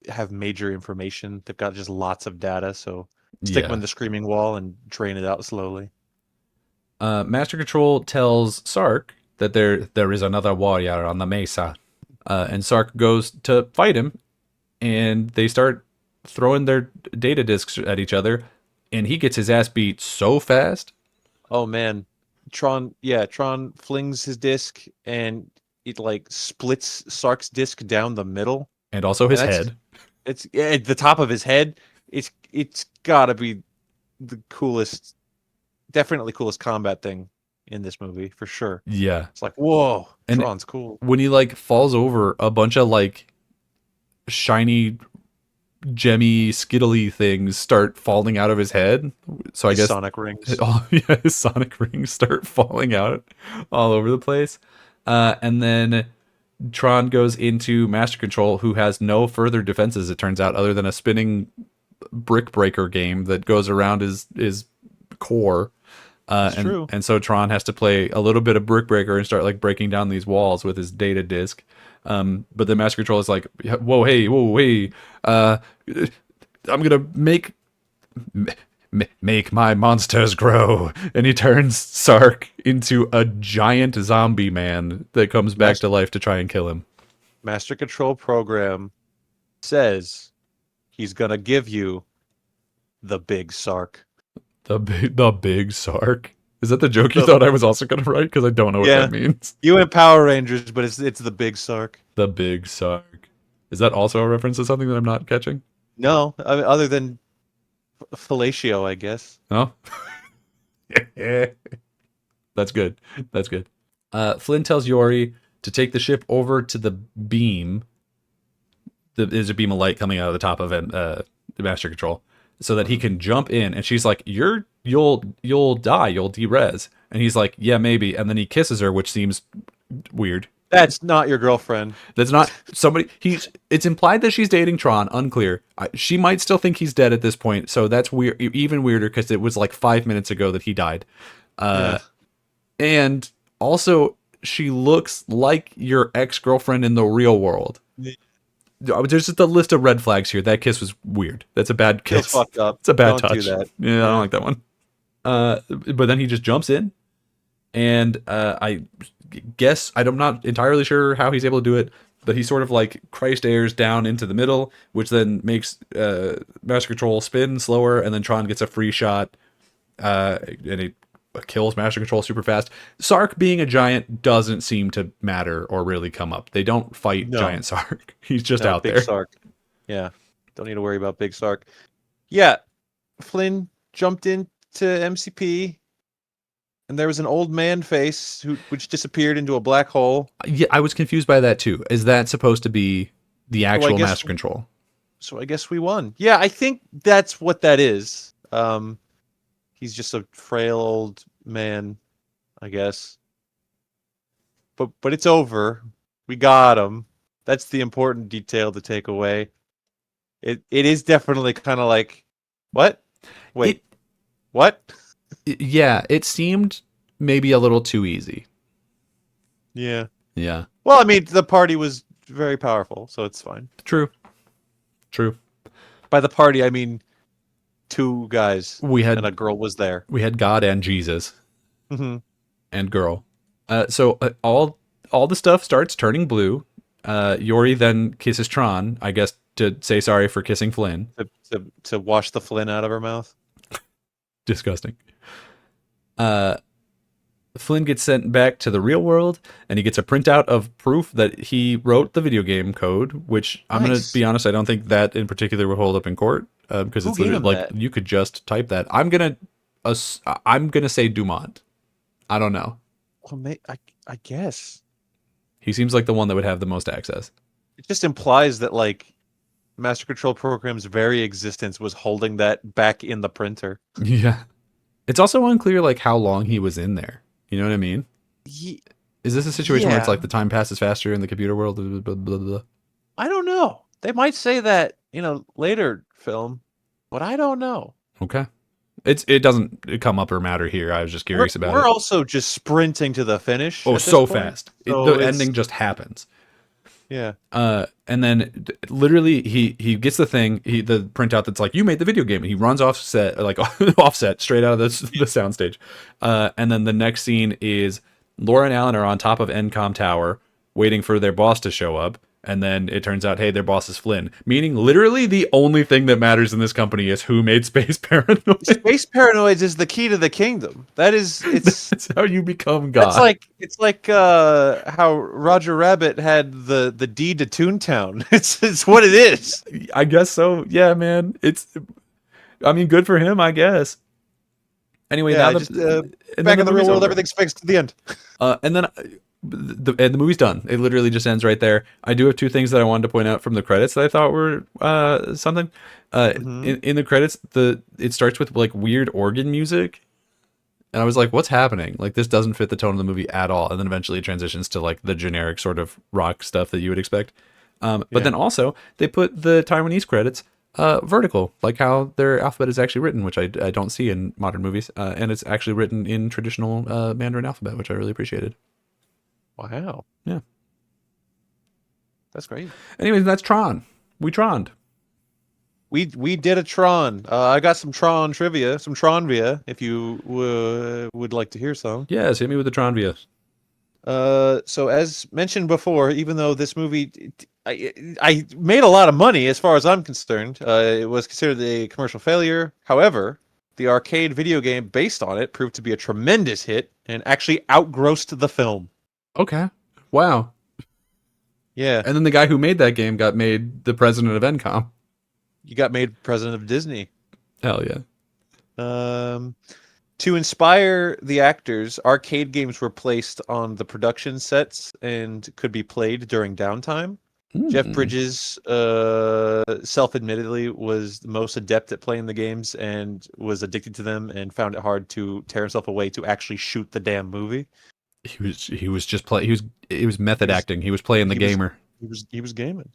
have major information. They've got just lots of data, so stick them in the screaming wall and drain it out slowly. Master Control tells Sark that there is another warrior on the mesa, and Sark goes to fight him, and they start throwing their data discs at each other, and he gets his ass beat so fast. Oh man, Tron flings his disc and it like splits Sark's disc down the middle, and also his head. It's at the top of his head. It's gotta be the coolest, definitely coolest combat thing in this movie for sure. Yeah, it's like, whoa, and Tron's cool. When he like falls over, a bunch of like shiny, gemmy, skittly things start falling out of his head. So I guess sonic rings. His sonic rings start falling out all over the place, and then Tron goes into Master Control, who has no further defenses, it turns out, other than a spinning brick breaker game that goes around his core. True. And so Tron has to play a little bit of brick breaker and start like breaking down these walls with his data disc. But the Master Control is like, whoa, hey, I'm gonna make my monsters grow, and he turns Sark into a giant zombie man that comes back to life to try and kill him. Master Control program says he's gonna give you the big Sark. The big Sark. Is that the joke you The- thought I was also gonna write? Because I don't know what Yeah. that means. You went Power Rangers, but it's the big Sark. The big Sark. Is that also a reference to something that I'm not catching? No, I mean, other than fellatio, I guess. No. That's good. That's good. Flynn tells Yori to take the ship over to the beam. There's a beam of light coming out of the top of the master control, so that he can jump in. And she's like, "You'll die. You'll derez." And he's like, "Yeah, maybe." And then he kisses her, which seems weird. That's not your girlfriend. That's not somebody. It's implied that she's dating Tron. Unclear. She might still think he's dead at this point. So that's weird. Even weirder because it was like 5 minutes ago that he died. Yeah. And also, she looks like your ex-girlfriend in the real world. There's just a list of red flags here. That kiss was weird. That's a bad kiss. Feels fucked up. It's a bad Don't touch. do that. Yeah, I don't like that one. But then he just jumps in, and I guess I'm not entirely sure how he's able to do it, but he sort of like Christ airs down into the middle, which then makes Master Control spin slower, and then Tron gets a free shot, and it kills Master Control super fast. Sark being a giant doesn't seem to matter or really come up. They don't fight giant Sark. He's just out big there. Sark. Yeah. Don't need to worry about big Sark. Yeah. Flynn jumped into MCP, and there was an old man face which disappeared into a black hole. Yeah, I was confused by that too. Is that supposed to be the actual guess- Master Control? So I guess we won. Yeah, I think that's what that is. He's just a frail old man, I guess. But it's over. We got him. That's the important detail to take away. It is definitely kind of like, what? Wait, what? Yeah, it seemed maybe a little too easy. Yeah. Yeah. Well, I mean, the party was very powerful, so it's fine. True. By the party, I mean 2 guys. And a girl was there. We had God and Jesus Mm-hmm. and girl. So all the stuff starts turning blue. Yori then kisses Tron, I guess, to say sorry for kissing Flynn. To wash the Flynn out of her mouth. Disgusting. Flynn gets sent back to the real world, and he gets a printout of proof that he wrote the video game code, which I'm going to be honest, I don't think that in particular would hold up in court, because Who it's gave literally him like that? you could just type that. I'm gonna say Dumont. I don't know. Well, I guess. He seems like the one that would have the most access. It just implies that, like, Master Control Program's very existence was holding that back in the printer. Yeah. It's also unclear like how long he was in there. You know what I mean? Is this a situation where it's like the time passes faster in the computer world? Blah, blah, blah, blah. I don't know. They might say that in a later film, but I don't know. Okay. It doesn't come up or matter here. I was just curious about it. We're also just sprinting to the finish. Oh, at this so point. fast. So The it's- ending just happens. Yeah. And then literally he gets the thing, the printout that's like, you made the video game. And he runs offset, like offset straight out of the soundstage. And then the next scene is Laura and Alan are on top of Encom Tower waiting for their boss to show up. And then it turns out, hey, their boss is Flynn. Meaning literally the only thing that matters in this company is who made Space Paranoid. Space Paranoids is the key to the kingdom. That's how you become God. It's like how Roger Rabbit had the deed to Toontown. It's what it is. I guess so. Yeah, man. I mean, good for him, I guess. Anyway, Yeah, now just, back in the real world, everything's fixed to the end. And then the movie's done. It literally just ends right there. I do have 2 things that I wanted to point out from the credits that I thought were something. In the credits, it starts with like weird organ music, and I was like, "What's happening? Like this doesn't fit the tone of the movie at all." And then eventually it transitions to like the generic sort of rock stuff that you would expect. But then also they put the Taiwanese credits vertical, like how their alphabet is actually written, which I don't see in modern movies, and it's actually written in traditional Mandarin alphabet, which I really appreciated. Wow. Yeah. That's great. Anyways, that's Tron. We Troned. We did a Tron. I got some Tron trivia, some Tronvia, if you would like to hear some. Yes, hit me with the Tronvia. So as mentioned before, even though this movie, I made a lot of money as far as I'm concerned, it was considered a commercial failure. However, the arcade video game based on it proved to be a tremendous hit and actually outgrossed the film. Okay. Wow. Yeah, And then the guy who made that game got made the president of Encom. you got made president of Disney. Hell yeah. Um, to inspire the actors, arcade games were placed on the production sets and could be played during downtime. Jeff Hmm. Bridges, self-admittedly, was the most adept at playing the games and was addicted to them and found it hard to tear himself away to actually shoot the damn movie. He was just play he was He method was acting. He was playing the he was gamer. he was gaming.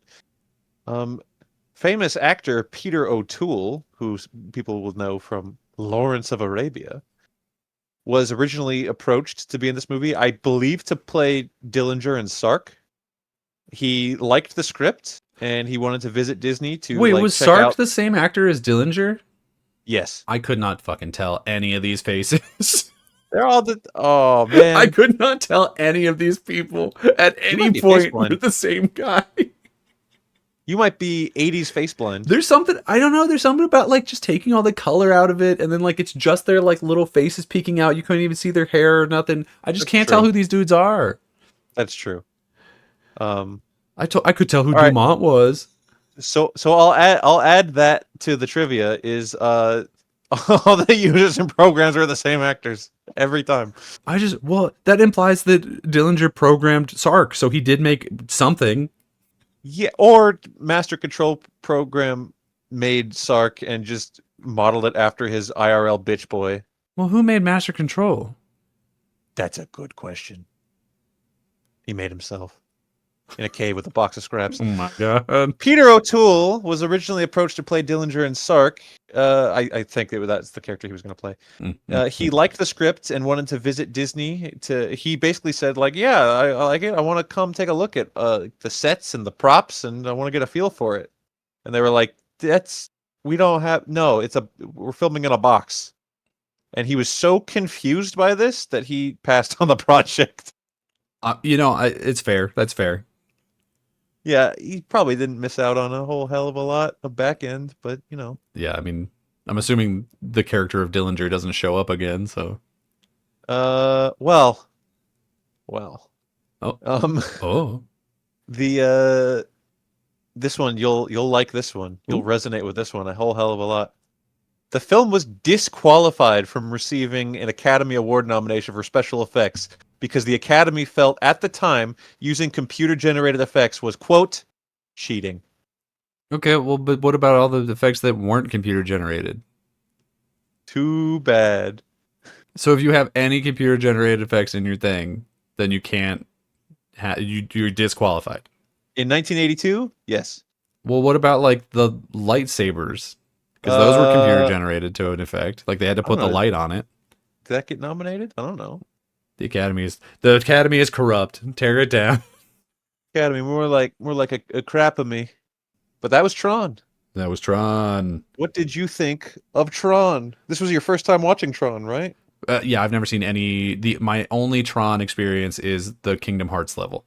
Um, famous actor Peter O'Toole, who people will know from Lawrence of Arabia, was originally approached to be in this movie, I believe, to play Dillinger and Sark. He liked the script and he wanted to visit Disney to Wait, like was check Sark out. the same actor as Dillinger? Yes, I could not fucking tell any of these faces. they're all the. Oh I man, could not tell any of these people at you might any be face point were blind. the same guy. You might be '80s face blind. There's something, I don't know, there's something about like just taking all the color out of it and then like it's just their like little faces peeking out. You couldn't even see their hair or nothing. I just That's can't tell true. who these dudes are. That's true. Um, I could tell who all right. Dumont was. So I'll add that to the trivia is all the users and programs are the same actors every time. Well, that implies that Dillinger programmed Sark, so he did make something. Yeah, or Master Control program made Sark and just modeled it after his IRL bitch boy. Well, who made Master Control? That's a good question. He made himself in a cave with a box of scraps. Oh my god. Peter O'Toole was originally approached to play Dillinger and Sark. I think that's the character he was going to play. He liked the script and wanted to visit Disney. He basically said like, "Yeah, I like it. I want to come take a look at the sets and the props, and I want to get a feel for it." And they were like, we don't have no. We're filming in a box." And he was so confused by this that he passed on the project. It's fair. That's fair. Yeah, he probably didn't miss out on a whole hell of a lot of back end, but Yeah, I mean, I'm assuming the character of Dillinger doesn't show up again, so. Well, Oh. um, Oh. the this one you'll like this one. You'll Ooh. resonate with this one a whole hell of a lot. The film was disqualified from receiving an Academy Award nomination for special effects because the Academy felt at the time using computer-generated effects was, quote, cheating. Okay, well, but what about all the effects that weren't computer generated? Too bad. So if you have any computer generated effects in your thing, then you can't you're disqualified. In 1982, yes. Well, what about like the lightsabers? Because those were computer generated to an effect. Like they had to I don't put the know. light on it. Did that get nominated? I don't know. The Academy is corrupt. Tear it down. Academy, more like a crap of me. But that was Tron. That was Tron. What did you think of Tron? This was your first time watching Tron, right? Yeah, I've never seen any. My only Tron experience is the Kingdom Hearts level.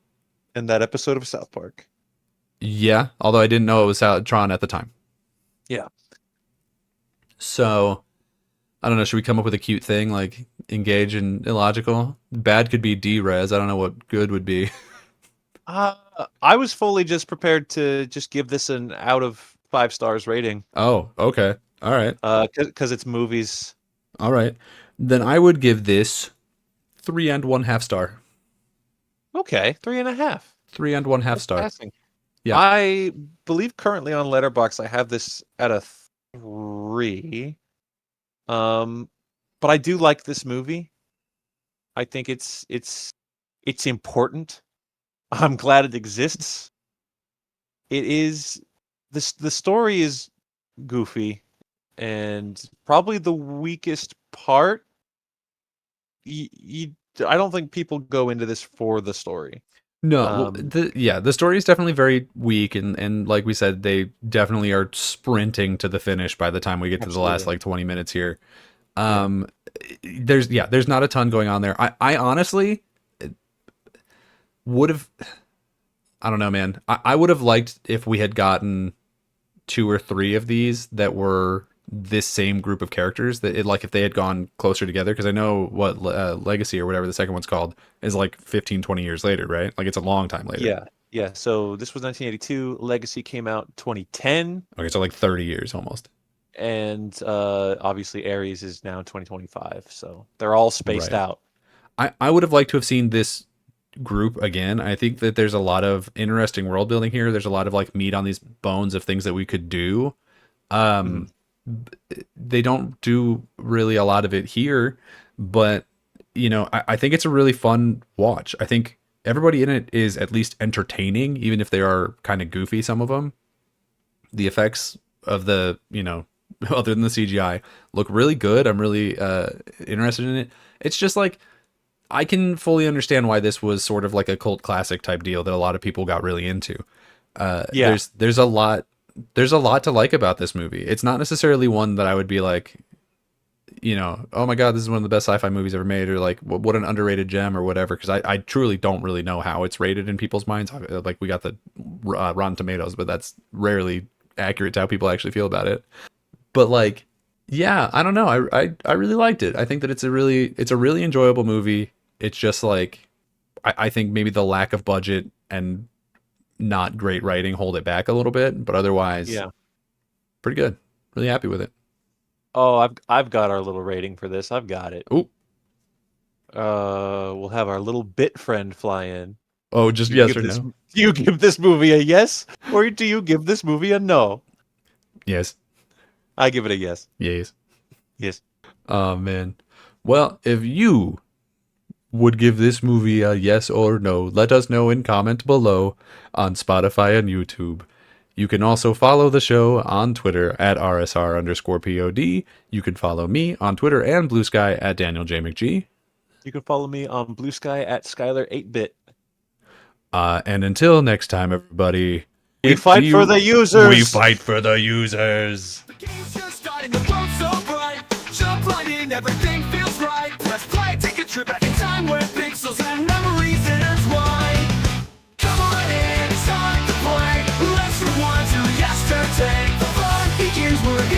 And that episode of South Park. Yeah, although I didn't know it was Tron at the time. Yeah. So, I don't know. Should we come up with a cute thing like engage in illogical? Bad could be D-res. I don't know what good would be. I was fully just prepared to just give this an out of 5 stars rating. Oh, okay. All right. Because it's movies. All right. Then I would give this 3 1/2 star. Okay, 3.5. 3 1/2 star. Passing. Yeah. I believe currently on Letterboxd I have this at a 3. But I do like this movie. I think it's important. I'm glad it exists. It is the story is goofy and probably the weakest part. I don't think people go into this for the story. No, well, the story is definitely very weak, and like we said, they definitely are sprinting to the finish by the time we get to the last like 20 minutes here. There's not a ton going on there. I honestly would have, I don't know, man. I would have liked if we had gotten 2 or 3 of these that were this same group of characters that it, like if they had gone closer together, because I know what Legacy or whatever the second one's called is like 15, 20 years later, right? Like it's a long time later. Yeah, yeah. So this was 1982. Legacy came out 2010, Okay, so like 30 years almost. and obviously Ares is now 2025. So they're all spaced Right. out. I would have liked to have seen this group again. I think that there's a lot of interesting world building here. There's a lot of like meat on these bones of things that we could do. Mhm. They don't do really a lot of it here, but you know, I think it's a really fun watch. I think everybody in it is at least entertaining, even if they are kind of goofy, some of them. The effects of the, you know, other than the CGI, look really good. I'm really interested in it. It's just like I can fully understand why this was sort of like a cult classic type deal that a lot of people got really into. Yeah, There's a lot to like about this movie. It's not necessarily one that I would be like, you know, oh my god, this is one of the best sci-fi movies ever made, or like what an underrated gem or whatever. Because I truly don't really know how it's rated in people's minds. Like we got the Rotten Tomatoes, but that's rarely accurate to how people actually feel about it. But like, yeah, I don't know. I really liked it. I think that it's a really enjoyable movie. It's just like I think maybe the lack of budget and not great writing hold it back a little bit, but otherwise yeah. pretty good. Really happy with it. Oh, I've got our little rating for this. I've got it. Oh, We'll have our little bit friend fly in. oh, just Do you yes give or this no? do you give this movie a yes, or do you give this movie a no? Yes, I give it a yes. yes. Yes. Oh man. Well, if you would give this movie a yes or no, let us know in comment below on Spotify and YouTube. You can also follow the show on Twitter at RSR_POD. You can follow me on Twitter and Blue Sky at Daniel J. McGee. You can follow me on Blue Sky at Skylar8bit. And until next time, everybody, We fight for the users. We fight for the users. The game's just starting, the world's so bright. Jump right in, everything feels right. Press play, take a trip back in time where pixels and memories intertwine. Come on in, it's time to play. Let's rewind to yesterday. The fun begins, we're